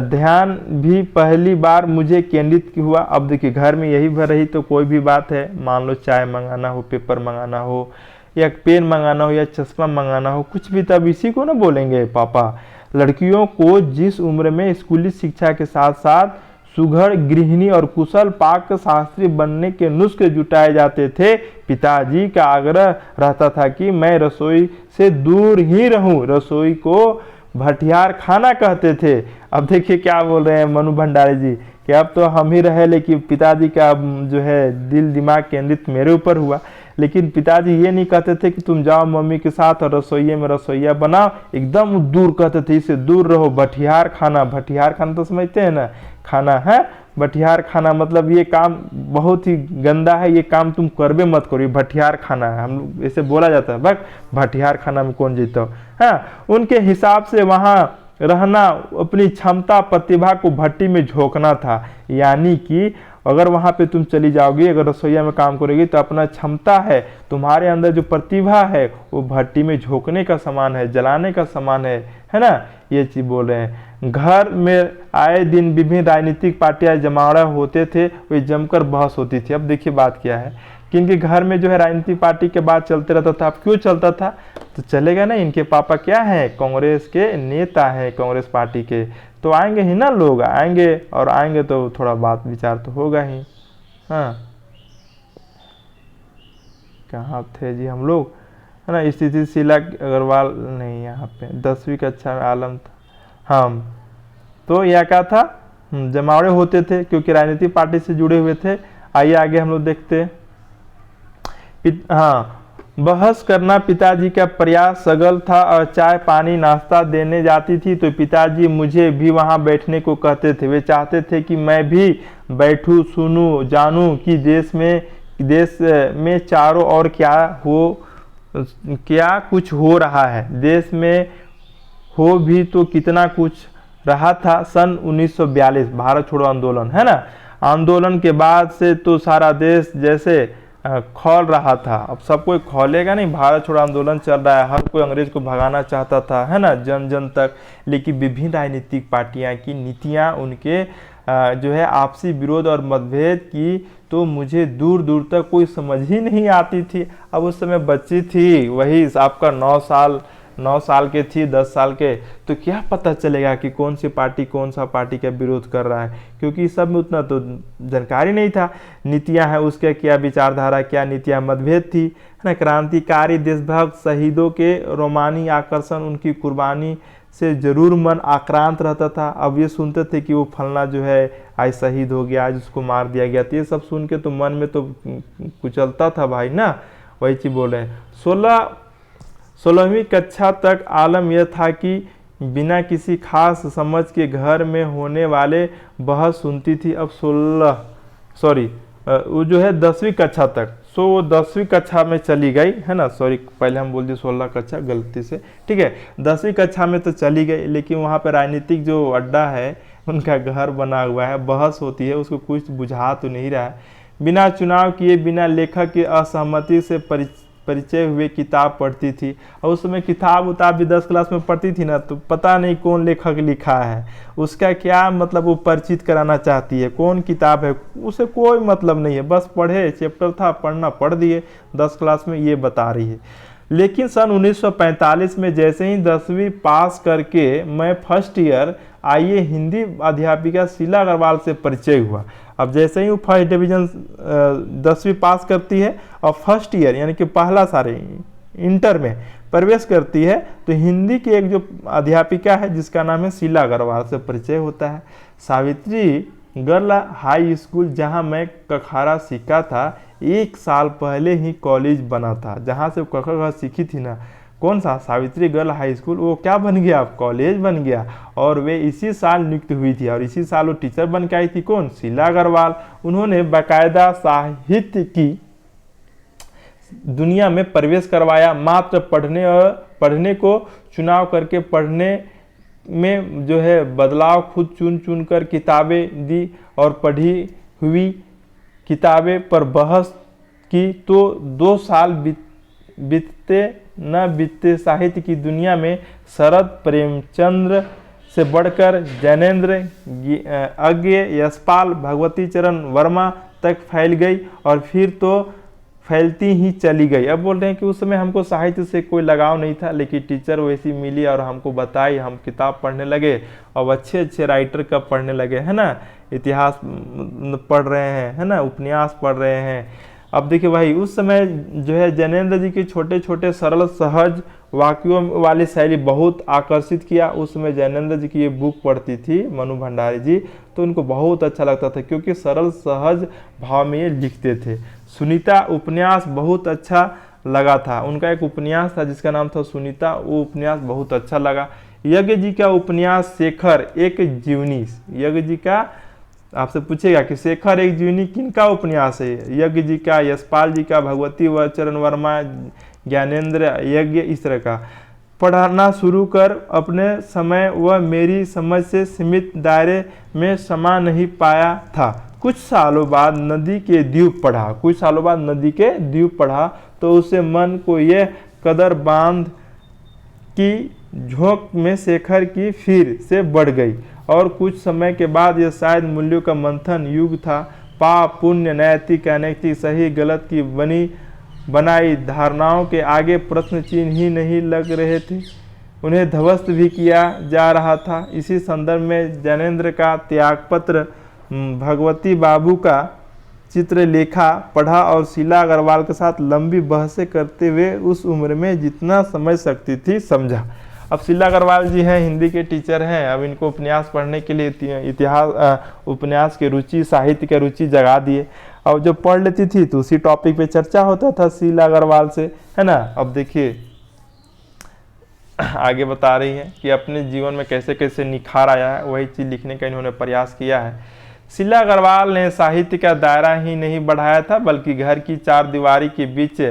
ध्यान भी पहली बार मुझे केंद्रित हुआ। अब देखिए, घर में यही भर रही तो कोई भी बात है, मान लो चाय मंगाना हो, पेपर मंगाना हो, या पेन मंगाना हो, या चश्मा मंगाना हो, कुछ भी, तब इसी को ना बोलेंगे पापा। लड़कियों को जिस उम्र में स्कूली शिक्षा के साथ साथ सुघड़ गृहिणी और कुशल पाक शास्त्री बनने के नुस्खे जुटाए जाते थे। पिताजी का आग्रह रहता था कि मैं रसोई से दूर ही रहूं। रसोई को भटियार खाना कहते थे। अब देखिए क्या बोल रहे हैं मनु भंडारी जी कि अब तो हम ही रहे, लेकिन पिताजी का जो है दिल दिमाग केंद्रित मेरे ऊपर हुआ। लेकिन पिताजी ये नहीं कहते थे कि तुम जाओ मम्मी के साथ और रसोइये में रसोईया बनाओ, एकदम दूर कहते थे इससे दूर रहो। भटियार खाना तो समझते हैं ना, खाना है भटियार खाना मतलब ये काम बहुत ही गंदा है, ये काम तुम करबे मत करो, ये भटियार खाना है। हम लोग ऐसे बोला जाता है, बस भटियार खाना में कौन जीता हो। हाँ, उनके हिसाब से वहाँ रहना अपनी क्षमता प्रतिभा को भट्टी में झोंकना था। यानी कि अगर वहाँ पे तुम चली जाओगी, अगर रसोईया में काम करोगी तो अपना क्षमता है, तुम्हारे अंदर जो प्रतिभा है वो भट्टी में झोंकने का समान है, जलाने का समान है ना, ये चीज बोल रहे हैं। घर में आए दिन विभिन्न राजनीतिक पार्टियां जमावड़ा होते थे, वे जमकर बहस होती थी। अब देखिए बात क्या है कि इनके घर में जो है राजनीतिक पार्टी के बात चलते रहता था। अब क्यों चलता था, तो चलेगा ना, इनके पापा क्या हैं, कांग्रेस के नेता हैं, कांग्रेस पार्टी के, तो आएंगे ही ना, लोग आएंगे और आएंगे तो थोड़ा बात विचार तो होगा ही। हाँ, कहाँ थे जी हम लोग, है ना। स्थिति शीला अग्रवाल नहीं, यहाँ पे 10वीं कक्षा में आलम था। हाँ, तो यह क्या था, जमावड़े होते थे क्योंकि राजनीतिक पार्टी से जुड़े हुए थे। आइए आगे हम लोग देखते हैं। हाँ, बहस करना पिताजी का प्रयास सगल था और चाय पानी नाश्ता देने जाती थी तो पिताजी मुझे भी वहां बैठने को कहते थे। वे चाहते थे कि मैं भी बैठूं, सुनूं, जानूं कि देश में चारों ओर क्या कुछ हो रहा है। देश में हो भी तो कितना कुछ रहा था। सन 1942 भारत छोड़ो आंदोलन, है ना, आंदोलन के बाद से तो सारा देश जैसे खौल रहा था। अब सब कोई खौलेगा नहीं, भारत छोड़ो आंदोलन चल रहा है, हर कोई अंग्रेज को भगाना चाहता था, है ना, जन जन तक। लेकिन विभिन्न राजनीतिक पार्टियां की नीतियां, उनके जो है आपसी विरोध और मतभेद की तो मुझे दूर दूर तक कोई समझ ही नहीं आती थी। अब उस समय बच्ची थी, वही आपका 9 साल के थी, 10 साल के, तो क्या पता चलेगा कि कौन सी पार्टी कौन सा पार्टी का विरोध कर रहा है, क्योंकि सब में उतना तो जानकारी नहीं था। नीतियां हैं उसके, क्या विचारधारा, क्या नीतियां, मतभेद थी, है ना। क्रांतिकारी देशभक्त शहीदों के रोमानी आकर्षण, उनकी कुर्बानी से जरूर मन आक्रांत रहता था। अब ये सुनते थे कि वो फलना जो है आज शहीद हो गया, आज उसको मार दिया गया, तो ये सब सुन के तो मन में तो कुचलता था भाई ना। वही चीज बोल रहे हैं। 16वीं कक्षा तक आलम यह था कि बिना किसी खास समझ के घर में होने वाले बहस सुनती थी। अब वो जो है 10वीं कक्षा तक, सो वो 10वीं कक्षा में चली गई, है ना, सॉरी पहले हम बोल दिए 16 कक्षा गलती से, ठीक है, 10वीं कक्षा में तो चली गई, लेकिन वहाँ पे राजनीतिक जो अड्डा है उनका घर बना हुआ है, बहस होती है, उसको कुछ बुझा तो नहीं रहा है। बिना चुनाव किए, बिना लेखक की असहमति से परिचय हुए किताब पढ़ती थी। और उस समय किताब भी 10 क्लास में पढ़ती थी ना, तो पता नहीं कौन लेखक लिखा है, उसका क्या मतलब वो परिचित कराना चाहती है, कौन किताब है, उसे कोई मतलब नहीं है, बस पढ़े, चैप्टर था पढ़ना, पढ़ दिए, 10 क्लास में ये बता रही है। लेकिन सन 1945 में जैसे ही 10वीं पास करके मैं फर्स्ट ईयर आइए हिंदी अध्यापिका शीला अग्रवाल से परिचय हुआ। अब जैसे ही वो फर्स्ट डिवीजन 10वीं पास करती है और फर्स्ट ईयर यानी कि पहला सारे इंटर में प्रवेश करती है, तो हिंदी की एक जो अध्यापिका है जिसका नाम है शीला अग्रवाल से परिचय होता है। सावित्री गर्ल हाई स्कूल जहां मैं कखारा सीखा था, 1 साल पहले ही कॉलेज बना था। जहां से कखा सीखी थी ना, कौन सा, सावित्री गर्ल हाई स्कूल, वो क्या बन गया, कॉलेज बन गया। और वे इसी साल नियुक्त हुई थी और इसी साल वो टीचर बन के आई थी, कौन, शीला अग्रवाल। उन्होंने बाकायदा साहित्य की दुनिया में प्रवेश करवाया। मात्र पढ़ने को चुनाव करके पढ़ने में जो है बदलाव खुद चुन कर किताबें दी और पढ़ी हुई किताबें पर बहस की तो 2 साल बीतते न बीतते साहित्य की दुनिया में शरद प्रेमचंद्र से बढ़कर जैनेन्द्र, अज्ञ, यशपाल, भगवती चरण वर्मा तक फैल गई। और फिर तो फैलती ही चली गई। अब बोल रहे हैं कि उस समय हमको साहित्य से कोई लगाव नहीं था, लेकिन टीचर वैसी मिली और हमको बताई, हम किताब पढ़ने लगे और अच्छे अच्छे राइटर का पढ़ने लगे, है ना, इतिहास पढ़ रहे हैं, है ना, उपन्यास पढ़ रहे हैं। अब देखिए भाई उस समय जो है जैनेंद्र जी के छोटे छोटे सरल सहज वाक्यों वाली शैली बहुत आकर्षित किया। उस समय जैनेंद्र जी की ये बुक पढ़ती थी मनु भंडारी जी, तो उनको बहुत अच्छा लगता था क्योंकि सरल सहज भाव में ये लिखते थे। सुनीता उपन्यास बहुत अच्छा लगा था, उनका एक उपन्यास था जिसका नाम था सुनीता, वो उपन्यास बहुत अच्छा लगा। यज्ञ जी का उपन्यास शेखर एक जीवनी, यज्ञ जी का आपसे पूछेगा कि शेखर एक जीवनी किनका उपन्यास है, यज्ञ जी का, यशपाल जी का, भगवती चरण वर्मा, ज्ञानेंद्र यज्ञ, इस तरह का। पढ़ना शुरू कर अपने समय वह मेरी समझ से सीमित दायरे में समा नहीं पाया था। कुछ सालों बाद नदी के द्वीप पढ़ा, कुछ सालों बाद नदी के द्वीप पढ़ा तो उससे मन को यह कदर बांध की झोंक में शेखर की फिर से बढ़ गई और कुछ समय के बाद यह शायद मूल्यों का मंथन युग था। पाप पुण्य नैतिक अनैतिक सही गलत की बनाई धारणाओं के आगे प्रश्न चिन्ह ही नहीं लग रहे थे, उन्हें ध्वस्त भी किया जा रहा था। इसी संदर्भ में ज्ञानेंद्र का त्यागपत्र, भगवती बाबू का चित्रलेखा पढ़ा और शीला अग्रवाल के साथ लंबी बहसें करते हुए उस उम्र में जितना समझ सकती थी समझा। अब शीला अग्रवाल जी हैं, हिंदी के टीचर हैं, अब इनको उपन्यास पढ़ने के लिए इतिहास उपन्यास की रुचि, साहित्य की रुचि जगा दिए। और जब पढ़ लेती थी तो उसी टॉपिक पे चर्चा होता था शीला अग्रवाल से, है ना। अब देखिए आगे बता रही है कि अपने जीवन में कैसे कैसे निखार आया है, वही चीज़ लिखने का इन्होंने प्रयास किया है। शीला अग्रवाल ने साहित्य का दायरा ही नहीं बढ़ाया था बल्कि घर की चार दीवारी के बीच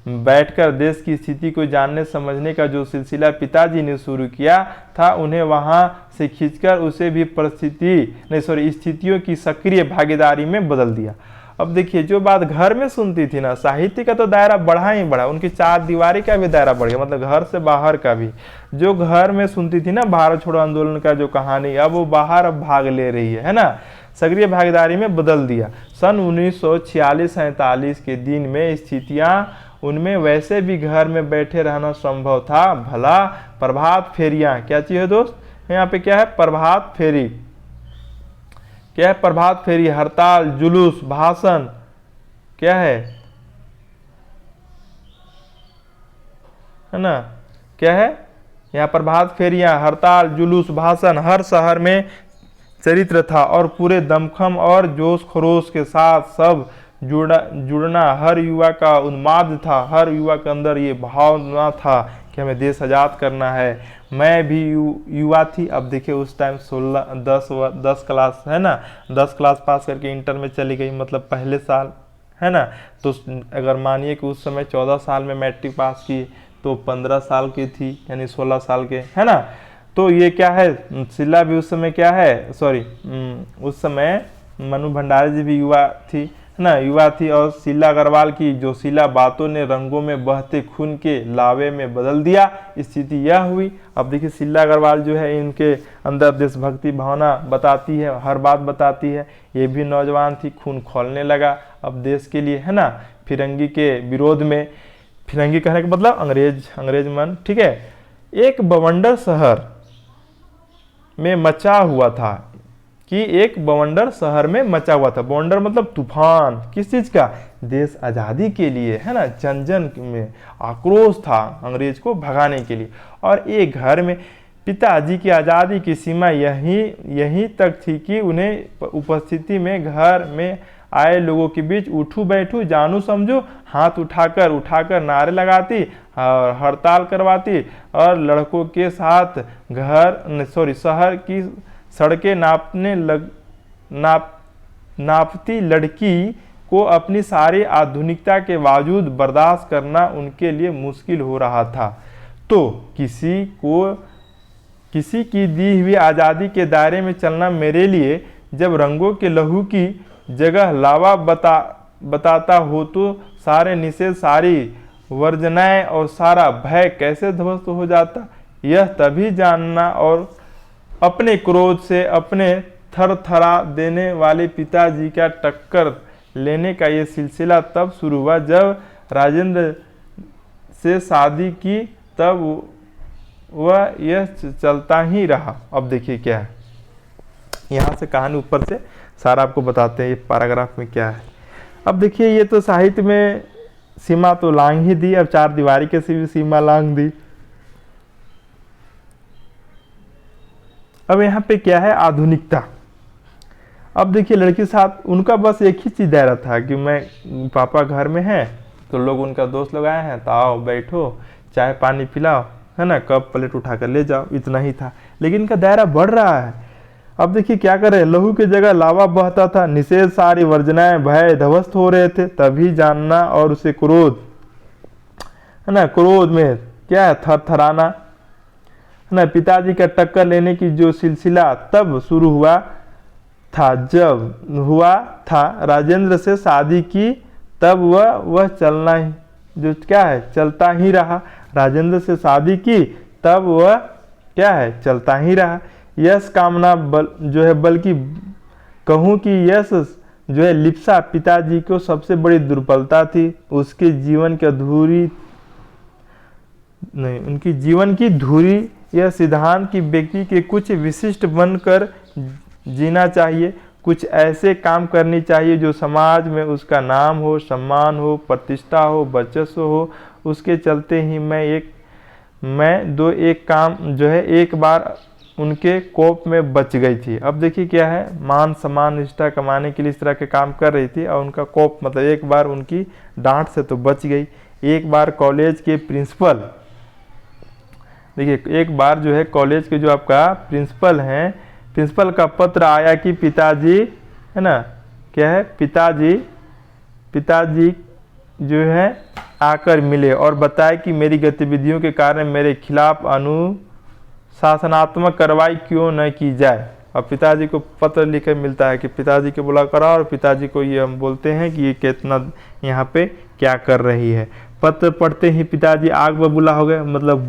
बैठकर देश की स्थिति को जानने समझने का जो सिलसिला पिताजी ने शुरू किया था, उन्हें वहां से खींचकर उसे भी स्थितियों की सक्रिय भागीदारी में बदल दिया। अब देखिए जो बात घर में सुनती थी ना, साहित्य का तो दायरा बढ़ा ही बढ़ा, उनकी चार दीवारी का भी दायरा बढ़ गया, मतलब घर से बाहर का भी। जो घर में सुनती थी ना भारत छोड़ो आंदोलन का जो कहानी, अब वो बाहर अब भाग ले रही है ना, सक्रिय भागीदारी में बदल दिया। सन 1946-47 के दिन में स्थितियां उनमें वैसे भी घर में बैठे रहना संभव था। भला प्रभात फेरियां, क्या चीज है दोस्त, यहाँ पे क्या है, प्रभात फेरी, क्या है, प्रभात फेरी, हड़ताल, जुलूस, भाषण, क्या है ना, क्या है यहाँ प्रभात फेरियां, हड़ताल, जुलूस, भाषण, हर शहर में चरित्र था और पूरे दमखम और जोश खरोश के साथ सब जुड़ना हर युवा का उन्माद था। हर युवा के अंदर ये भावना था कि हमें देश आज़ाद करना है। मैं भी युवा थी। अब देखिए उस टाइम 10 क्लास है ना, 10 क्लास पास करके इंटर में चली गई, मतलब पहले साल, है ना। तो अगर मानिए कि उस समय 14 साल में मैट्रिक पास की तो 15 साल की थी, यानी 16 साल के, है ना। तो ये क्या है, शीला भी उस समय क्या है, उस समय मनु भंडारी जी भी युवा थी, है ना, युवा थी। और शीला अग्रवाल की जो शीला बातों ने रंगों में बहते खून के लावे में बदल दिया, स्थिति यह हुई। अब देखिए शीला अग्रवाल जो है इनके अंदर देशभक्ति भावना बताती है, हर बात बताती है। ये भी नौजवान थी, खून खौलने लगा अब देश के लिए, है ना, फिरंगी के विरोध में। फिरंगी कहने का मतलब अंग्रेज मन, ठीक है। एक बवंडर शहर में मचा हुआ था, कि एक बवंडर शहर में मचा हुआ था। बवंडर मतलब तूफान, किस चीज का, देश आज़ादी के लिए, है ना। जन जन में आक्रोश था अंग्रेज को भगाने के लिए। और एक घर में पिताजी की आज़ादी की सीमा यहीं तक थी कि उन्हें उपस्थिति में घर में आए लोगों के बीच उठू बैठू जानू समझो हाथ उठाकर नारे लगाती और हड़ताल करवाती और लड़कों के साथ शहर की सड़कें नापती लड़की को अपनी सारी आधुनिकता के बावजूद बर्दाश्त करना उनके लिए मुश्किल हो रहा था। तो किसी की दी हुई आज़ादी के दायरे में चलना मेरे लिए जब रंगों के लहू की जगह लावा बताता हो तो सारे निषेध, सारी वर्जनाएं और सारा भय कैसे ध्वस्त हो जाता। यह तभी जानना और अपने क्रोध से अपने थरथरा देने वाले पिताजी का टक्कर लेने का ये सिलसिला तब शुरू हुआ जब राजेंद्र से शादी की, तब वह यह चलता ही रहा। अब देखिए क्या है, यहाँ से कहानी ऊपर से सारा आपको बताते हैं ये पैराग्राफ में क्या है। अब देखिए ये तो साहित्य में सीमा तो लांघ ही दी, अब चार दीवारी के से भी सीमा लांघ दी। अब यहाँ पे क्या है, आधुनिकता। अब देखिए लड़की साथ उनका बस एक ही चीज दायरा था कि मैं पापा घर में हैं तो लोग उनका दोस्त लोग आए हैं तो आओ बैठो चाय पानी पिलाओ, है ना, कप प्लेट उठा कर ले जाओ, इतना ही था। लेकिन इनका दायरा बढ़ रहा है। अब देखिए क्या करे, लहू की जगह लावा बहता था, निषेध सारी वर्जनाएं भय ध्वस्त हो रहे थे। तभी जानना और उसे क्रोध, है ना, क्रोध में क्या है, थरथराना, है ना, पिताजी का टक्कर लेने की जो सिलसिला तब शुरू हुआ था जब हुआ था राजेंद्र से शादी की, तब वह चलना ही जो क्या है, चलता ही रहा। राजेंद्र से शादी की तब वह क्या है, चलता ही रहा। यश कामना जो है, बल्कि कहूँ कि यश जो है लिप्सा पिताजी को सबसे बड़ी दुर्बलता थी। उसके जीवन की अधूरी नहीं, उनकी जीवन की धुरी यह सिद्धांत की व्यक्ति के कुछ विशिष्ट बनकर जीना चाहिए, कुछ ऐसे काम करनी चाहिए जो समाज में उसका नाम हो, सम्मान हो, प्रतिष्ठा हो, वर्चस्व हो। उसके चलते ही एक काम जो है एक बार उनके कोप में बच गई थी। अब देखिए क्या है, मान सम्मान निष्ठा कमाने के लिए इस तरह के काम कर रही थी और उनका कोप मतलब एक बार उनकी डांट से तो बच गई। एक बार कॉलेज के प्रिंसिपल, देखिए एक बार जो है कॉलेज के जो आपका प्रिंसिपल हैं, प्रिंसिपल का पत्र आया कि पिताजी, है ना, क्या है, पिताजी जो है आकर मिले और बताए कि मेरी गतिविधियों के कारण मेरे खिलाफ अनुशासनात्मक कार्रवाई क्यों न की जाए। अब पिताजी को पत्र लिखकर मिलता है कि पिताजी को बुला करा, और पिताजी को ये हम बोलते हैं कि ये कितना यहाँ पे क्या कर रही है। पत्र पढ़ते ही पिताजी आग बबूला हो गए, मतलब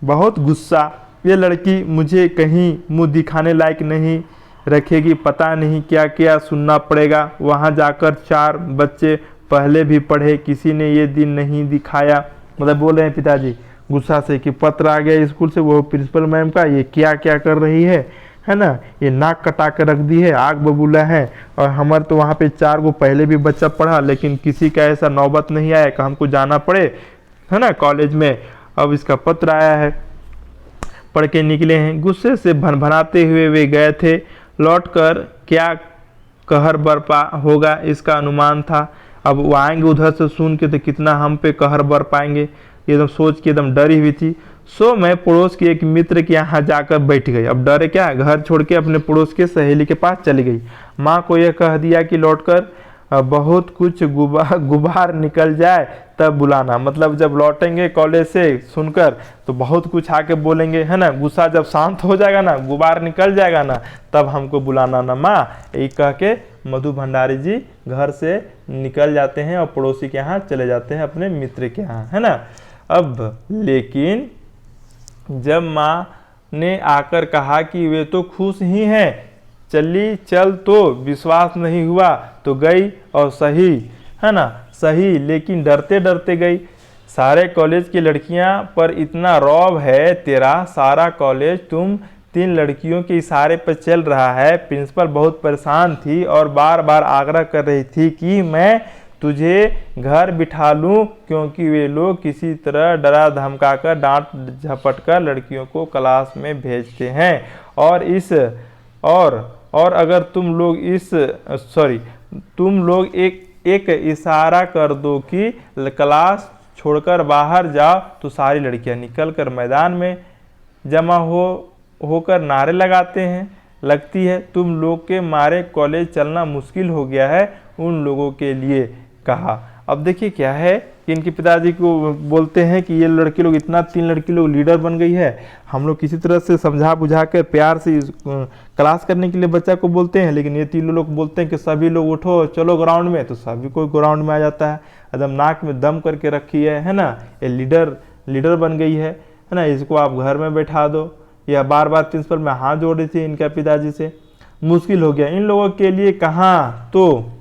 बहुत गुस्सा। ये लड़की मुझे कहीं मुंह दिखाने लायक नहीं रखेगी, पता नहीं क्या क्या सुनना पड़ेगा। वहाँ जाकर 4 बच्चे पहले भी पढ़े, किसी ने ये दिन नहीं दिखाया। मतलब बोल रहे हैं पिताजी गुस्सा से कि पत्र आ गया स्कूल से, वो प्रिंसिपल मैम का, ये क्या क्या कर रही है ना, ये नाक कटा कर रख दी है, आग बबूला है। और हमारे तो वहाँ पे 4 को पहले भी बच्चा पढ़ा, लेकिन किसी का ऐसा नौबत नहीं आया कि हमको जाना पड़े, है ना, कॉलेज में। अब इसका पत्र आया है, पढ़ के निकले हैं। गुस्से से भनभनाते हुए वे गए थे। लौटकर क्या कहर बरपा होगा इसका अनुमान था। अब वो आएंगे उधर से सुन के तो कितना हम पे कहर बर पाएंगे, एकदम सोच के एकदम डरी हुई थी। सो मैं पड़ोस के एक मित्र के यहाँ जाकर बैठ गई। अब डरे क्या, घर छोड़ के अपने पड़ोस के सहेली के पास चली गई। माँ को यह कह दिया कि लौटकर बहुत कुछ गुबार निकल जाए तब बुलाना। मतलब जब लौटेंगे कॉलेज से सुनकर तो बहुत कुछ आके बोलेंगे, है ना, गुस्सा जब शांत हो जाएगा ना, गुबार निकल जाएगा ना, तब हमको बुलाना ना माँ। यही कह के मधु भंडारी जी घर से निकल जाते हैं और पड़ोसी के यहाँ चले जाते हैं, अपने मित्र के यहाँ, है ना। अब लेकिन जब माँ ने आकर कहा कि वे तो खुश ही हैं, चल तो विश्वास नहीं हुआ तो गई, और सही, है ना, सही, लेकिन डरते डरते गई। सारे कॉलेज की लड़कियां पर इतना रौब है तेरा, सारा कॉलेज तुम 3 लड़कियों के इशारे पर चल रहा है। प्रिंसिपल बहुत परेशान थी और बार बार आग्रह कर रही थी कि मैं तुझे घर बिठा लूं, क्योंकि वे लोग किसी तरह डरा धमका कर डांट झपट कर लड़कियों को क्लास में भेजते हैं। और अगर तुम लोग एक इशारा कर दो कि क्लास छोड़कर बाहर जाओ तो सारी लड़कियां निकल कर मैदान में जमा होकर नारे लगाते हैं। लगती है तुम लोग के मारे कॉलेज चलना मुश्किल हो गया है उन लोगों के लिए, कहा। अब देखिए क्या है कि इनके पिताजी को बोलते हैं कि ये लड़की लोग इतना 3 लड़की लोग लीडर बन गई है, हम लोग किसी तरह से समझा बुझा कर प्यार से क्लास करने के लिए बच्चा को बोलते हैं। लेकिन ये 3 लोग बोलते हैं कि सभी लोग उठो चलो ग्राउंड में, तो सभी कोई ग्राउंड में आ जाता है। एकदम नाक में दम करके रखी है ना, ये लीडर बन गई है ना, इसको आप घर में बैठा दो। यह बार बार प्रिंसिपल में हाथ जोड़ रही थी इनके पिताजी से। मुश्किल हो गया इन लोगों के लिए। कहाँ तो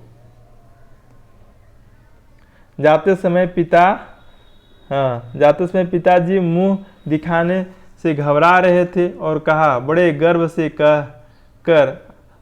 जाते समय पिताजी मुंह दिखाने से घबरा रहे थे और कहा बड़े गर्व से कह कर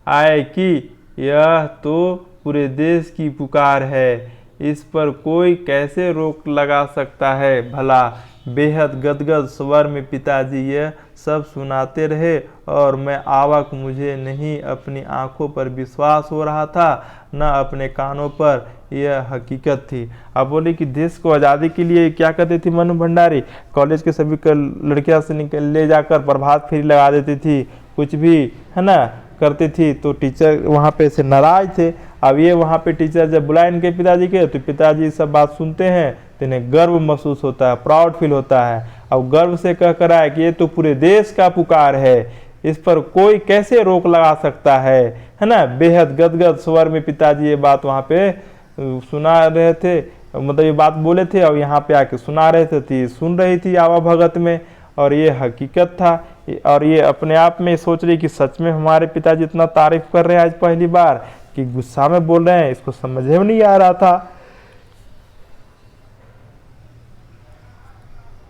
आए कि यह तो पूरे देश की पुकार है, इस पर कोई कैसे रोक लगा सकता है भला। बेहद गदगद स्वर में पिताजी यह सब सुनाते रहे और मैं आवाक, मुझे नहीं अपनी आंखों पर विश्वास हो रहा था न अपने कानों पर यह हकीकत थी। अब बोले कि देश को आज़ादी के लिए क्या करती थी मनु भंडारी, कॉलेज के सभी लड़कियां से निकल ले जाकर प्रभात फेरी लगा देती थी, कुछ भी है ना करती थी। तो टीचर वहाँ पे से नाराज थे। अब ये वहाँ पे टीचर जब बुलाए इनके पिताजी के, तो पिताजी सब बात सुनते हैं तो इन्हें गर्व महसूस होता है, प्राउड फील होता है। अब गर्व से कह कर आए कि ये तो पूरे देश का पुकार है, इस पर कोई कैसे रोक लगा सकता है ना। बेहद गदगद स्वर में पिताजी ये बात वहाँ पे सुना रहे थे, मतलब ये बात बोले थे और यहाँ पे आके सुना रहे थे, सुन रही थी आवा भगत में, और ये हकीकत था। और ये अपने आप में सोच रही कि सच में हमारे पिताजी इतना तारीफ कर रहे हैं आज पहली बार, कि गुस्सा में बोल रहे हैं, इसको समझ में नहीं आ रहा था।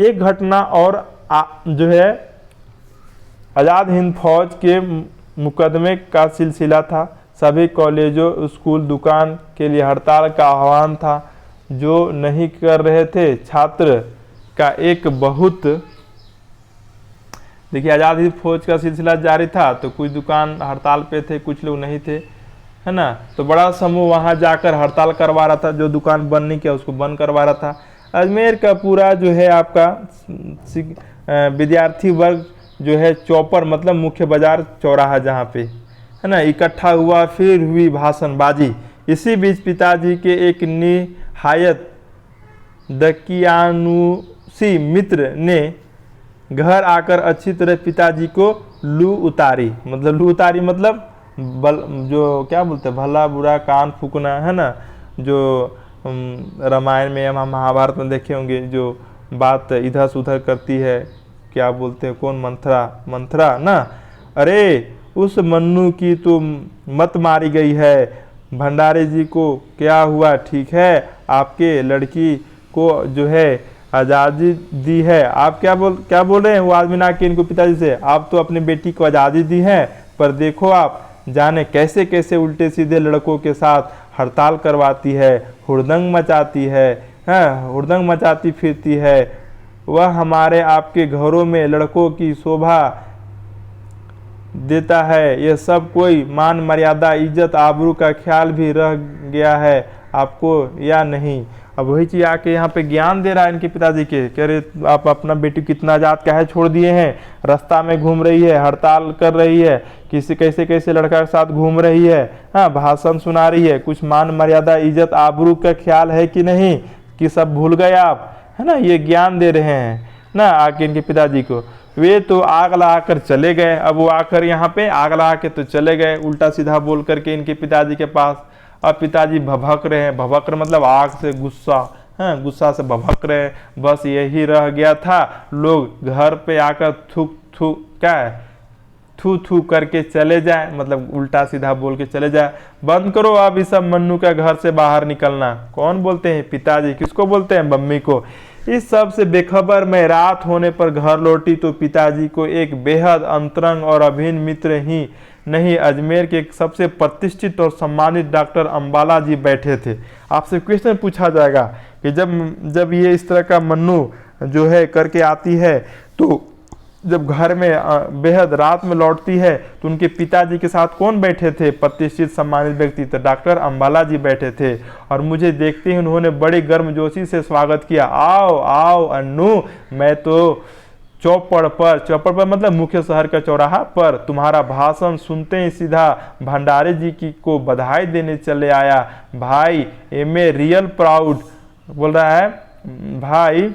एक घटना और जो है आज़ाद हिंद फौज के मुकदमे का सिलसिला था। सभी कॉलेजों स्कूल दुकान के लिए हड़ताल का आह्वान था, जो नहीं कर रहे थे। छात्र का एक बहुत, देखिए आज़ाद हिंद फौज का सिलसिला जारी था, तो कुछ दुकान हड़ताल पे थे, कुछ लोग नहीं थे, है ना। तो बड़ा समूह वहाँ जाकर हड़ताल करवा रहा था, जो दुकान बंद नहीं किया उसको बंद करवा रहा था। अजमेर का पूरा जो है आपका विद्यार्थी वर्ग जो है चौपर, मतलब मुख्य बाजार चौराहा जहाँ पे है ना, इकट्ठा हुआ, फिर हुई भाषणबाजी। इसी बीच पिताजी के एक निहायत दकियानुसी मित्र ने घर आकर अच्छी तरह पिताजी को लू उतारी, मतलब जो क्या बोलते हैं भला बुरा कान फूकना, है ना, जो रामायण में या महाभारत में देखे होंगे, जो बात इधर से उधर करती है, क्या बोलते हैं, कौन मंथरा ना। अरे उस मन्नू की तो मत मारी गई है, भंडारी जी को क्या हुआ, ठीक है, आपके लड़की को जो है आज़ादी दी है। आप क्या बोल रहे हैं वो आदमी ना कि इनको पिताजी से, आप तो अपनी बेटी को आज़ादी दी है, पर देखो आप जाने कैसे कैसे उल्टे सीधे लड़कों के साथ हड़ताल करवाती है, हुड़दंग मचाती है, हुड़दंग मचाती फिरती है। वह हमारे आपके घरों में लड़कों की शोभा देता है। यह सब कोई मान मर्यादा इज्जत आबरू का ख्याल भी रह गया है आपको या नहीं। अब वही चीज़ आके यहाँ पे ज्ञान दे रहा है इनके पिताजी के, कह रहे आप अपना बेटी कितना आज़ाद काहे छोड़ दिए हैं, रास्ता में घूम रही है, हड़ताल कर रही है, किसी कैसे कैसे लड़का के साथ घूम रही है, हाँ भाषण सुना रही है, कुछ मान मर्यादा इज्जत आबरू का ख्याल है कि नहीं, कि सब भूल गए आप, है ना। ये ज्ञान दे रहे हैं ना आके इनके पिताजी को। वे तो आग लगा कर चले गए। अब वो आकर यहाँ पे आग लगा के तो चले गए, उल्टा सीधा बोल करके इनके पिताजी के पास। अब पिताजी भभक रहे हैं, भभक रहे मतलब आग से गुस्सा, हाँ गुस्सा से भभक रहे हैं। बस यही रह गया था, लोग घर पे आकर थू थू करके चले जाए, मतलब उल्टा सीधा बोल के चले जाए। बंद करो अब इस सब मन्नू का घर से बाहर निकलना। कौन बोलते हैं, पिताजी। किसको बोलते हैं, मम्मी को। इस सब से बेखबर मैं रात होने पर घर लौटी तो पिताजी को एक बेहद अंतरंग और अभिन्न मित्र ही नहीं, अजमेर के एक सबसे प्रतिष्ठित और सम्मानित डॉक्टर अंबाला जी बैठे थे। आपसे क्वेश्चन पूछा जाएगा कि जब ये इस तरह का मन्नू जो है करके आती है, तो जब घर में बेहद रात में लौटती है तो उनके पिताजी के साथ कौन बैठे थे, प्रतिष्ठित सम्मानित व्यक्ति, तो डॉक्टर अंबाला जी बैठे थे। और मुझे देखते ही उन्होंने बड़ी गर्मजोशी से स्वागत किया। आओ आओ अन्नू, मैं तो चौपड़ पर मतलब मुख्य शहर का चौराहा पर तुम्हारा भाषण सुनते ही सीधा भंडारी जी की को बधाई देने चले आया। भाई एम ए रियल प्राउड, बोल रहा है भाई,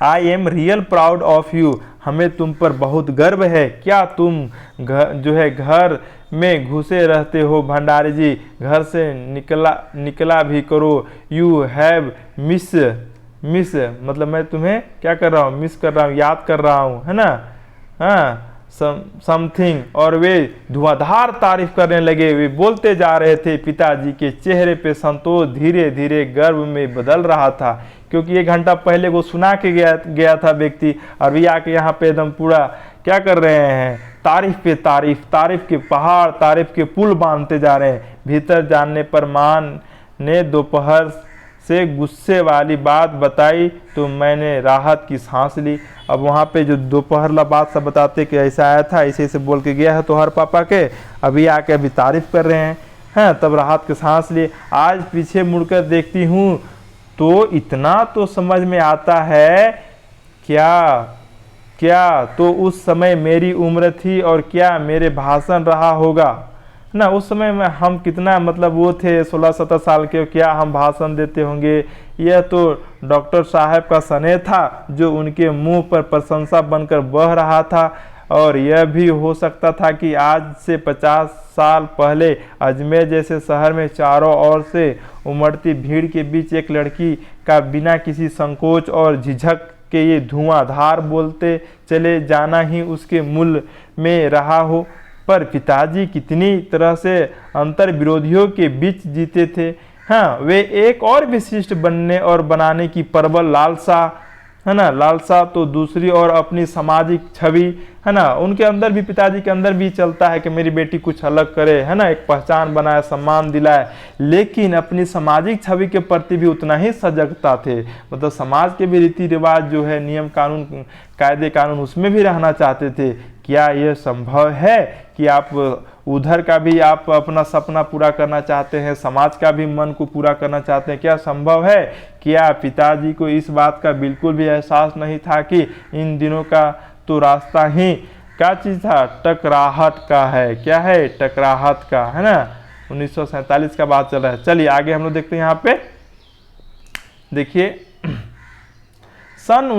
I am real proud of you, हमें तुम पर बहुत गर्व है। क्या तुम घर में घुसे रहते हो भंडारी जी, घर से निकला भी करो। यू हैव मिस मतलब मैं तुम्हें क्या कर रहा हूँ, मिस कर रहा हूँ, याद कर रहा हूँ, है ना। हाँ समथिंग, और वे धुआंधार तारीफ करने लगे। वे बोलते जा रहे थे। पिताजी के चेहरे पे संतोष धीरे धीरे गर्व में बदल रहा था, क्योंकि 1 घंटा पहले वो सुना के गया था व्यक्ति, और भी आके यहाँ पे एकदम पूरा क्या कर रहे हैं, तारीफ पे तारीफ, तारीफ के पहाड़, तारीफ के पुल बांधते जा रहे हैं। भीतर जानने पर मान ने दोपहर से गुस्से वाली बात बताई तो मैंने राहत की सांस ली। अब वहाँ पे जो दोपहर ला बात सब बताते कि ऐसा आया था, ऐसे ऐसे बोल के गया है तोहर पापा के, अभी आके अभी तारीफ कर रहे हैं, तब राहत की सांस ली। आज पीछे मुड़कर देखती हूँ तो इतना तो समझ में आता है, क्या तो उस समय मेरी उम्र थी और क्या मेरे भाषण रहा होगा ना। उस समय में हम कितना मतलब वो थे 16-17 साल के, क्या हम भाषण देते होंगे। यह तो डॉक्टर साहब का स्नेह था जो उनके मुंह पर प्रशंसा बनकर बह रहा था, और यह भी हो सकता था कि आज से 50 साल पहले अजमेर जैसे शहर में चारों ओर से उमड़ती भीड़ के बीच एक लड़की का बिना किसी संकोच और झिझक के ये धुआंधार बोलते चले जाना ही उसके मूल में रहा हो। पर पिताजी कितनी तरह से अंतर विरोधियों के बीच जीते थे। वे एक और विशिष्ट बनने और बनाने की प्रबल लालसा, है ना, लालसा तो दूसरी और अपनी सामाजिक छवि, है ना, उनके अंदर भी, पिताजी के अंदर भी चलता है कि मेरी बेटी कुछ अलग करे, है ना, एक पहचान बनाए, सम्मान दिलाए, लेकिन अपनी सामाजिक छवि के प्रति भी उतना ही सजगता थे। मतलब समाज के भी रीति रिवाज जो है, नियम कानून, कायदे कानून, उसमें भी रहना चाहते थे। क्या यह संभव है कि आप उधर का भी आप अपना सपना पूरा करना चाहते हैं, समाज का भी मन को पूरा करना चाहते हैं? क्या संभव है? क्या पिताजी को इस बात का बिल्कुल भी एहसास नहीं था कि इन दिनों का तो रास्ता ही क्या चीज़ था, टकराहट का है। क्या है? टकराहट का, है ना। 1947 का बात चल रहा है। चलिए आगे हम लोग देखते हैं। यहाँ पे देखिए सन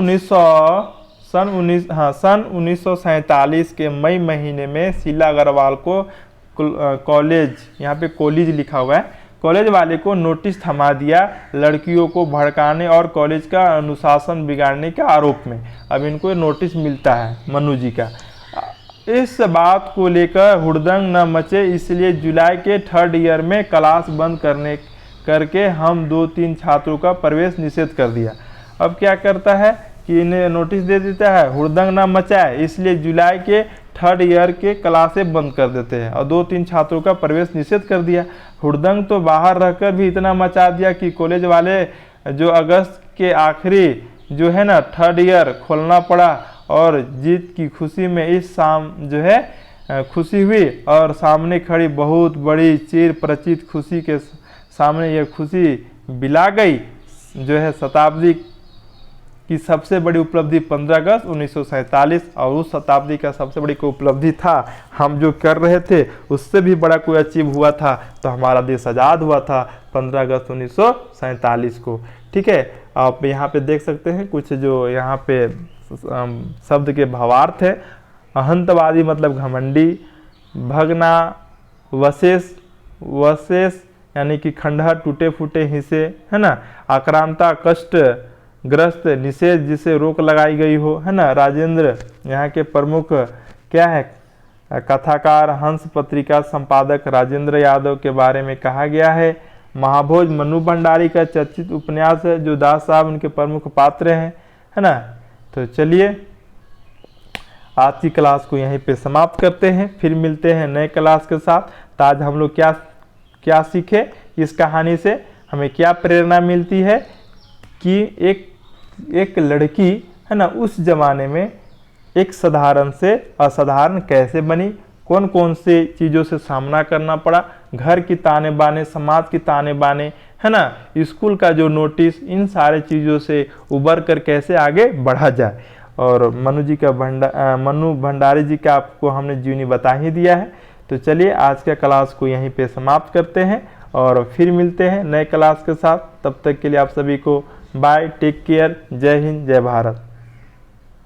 1947 के मई महीने में शीला अग्रवाल को कॉलेज, यहाँ पे कॉलेज लिखा हुआ है, कॉलेज वाले को नोटिस थमा दिया लड़कियों को भड़काने और कॉलेज का अनुशासन बिगाड़ने के आरोप में। अब इनको नोटिस मिलता है मनु जी का। इस बात को लेकर हुड़दंग न मचे, इसलिए जुलाई के 3rd ईयर में क्लास बंद करके हम 2-3 छात्रों का प्रवेश निषेध कर दिया। अब क्या करता है कि इन्हें नोटिस दे देता है, हुड़दंग ना मचाए, इसलिए जुलाई के 3rd ईयर के क्लासें बंद कर देते हैं और 2-3 छात्रों का प्रवेश निषेध कर दिया। हुड़दंग तो बाहर रहकर भी इतना मचा दिया कि कॉलेज वाले जो अगस्त के आखिरी जो है ना 3rd ईयर खोलना पड़ा, और जीत की खुशी में इस शाम जो है खुशी हुई, और सामने खड़ी बहुत बड़ी चिर परिचित खुशी के सामने यह खुशी बिला गई जो है शताब्दी की सबसे बड़ी उपलब्धि 15 अगस्त 1947, और उस शताब्दी का सबसे बड़ी कोई उपलब्धि था, हम जो कर रहे थे उससे भी बड़ा कोई अचीव हुआ था, तो हमारा देश आज़ाद हुआ था 15 अगस्त 1947 को। ठीक है, आप यहाँ पे देख सकते हैं कुछ जो यहाँ पे शब्द के भावार्थ है। अहंतवादी मतलब घमंडी, भगना, वशेष यानी कि खंडहर, टूटे फूटे हिस्से, है ना, आक्रांता, कष्ट ग्रस्त, निषेध जिसे रोक लगाई गई हो, है ना। राजेंद्र यहाँ के प्रमुख क्या है, कथाकार, हंस पत्रिका संपादक राजेंद्र यादव के बारे में कहा गया है। महाभोज मनु भंडारी का चर्चित उपन्यास है जो दास साहब उनके प्रमुख पात्र हैं, है ना। तो चलिए आज की क्लास को यहीं पे समाप्त करते हैं, फिर मिलते हैं नए क्लास के साथ। तो आज हम लोग क्या सीखे इस कहानी से, हमें क्या प्रेरणा मिलती है कि एक लड़की, है ना, उस जमाने में एक साधारण से असाधारण कैसे बनी, कौन कौन से चीज़ों से सामना करना पड़ा, घर की ताने बाने, समाज की ताने बाने, है ना, स्कूल का जो नोटिस, इन सारे चीज़ों से उबर कर कैसे आगे बढ़ा जाए। और मनु भंडारी जी का आपको हमने जीवनी बता ही दिया है। तो चलिए आज के क्लास को यहीं पे समाप्त करते हैं और फिर मिलते हैं नए क्लास के साथ। तब तक के लिए आप सभी को बाय, टेक केयर, जय हिंद, जय भारत।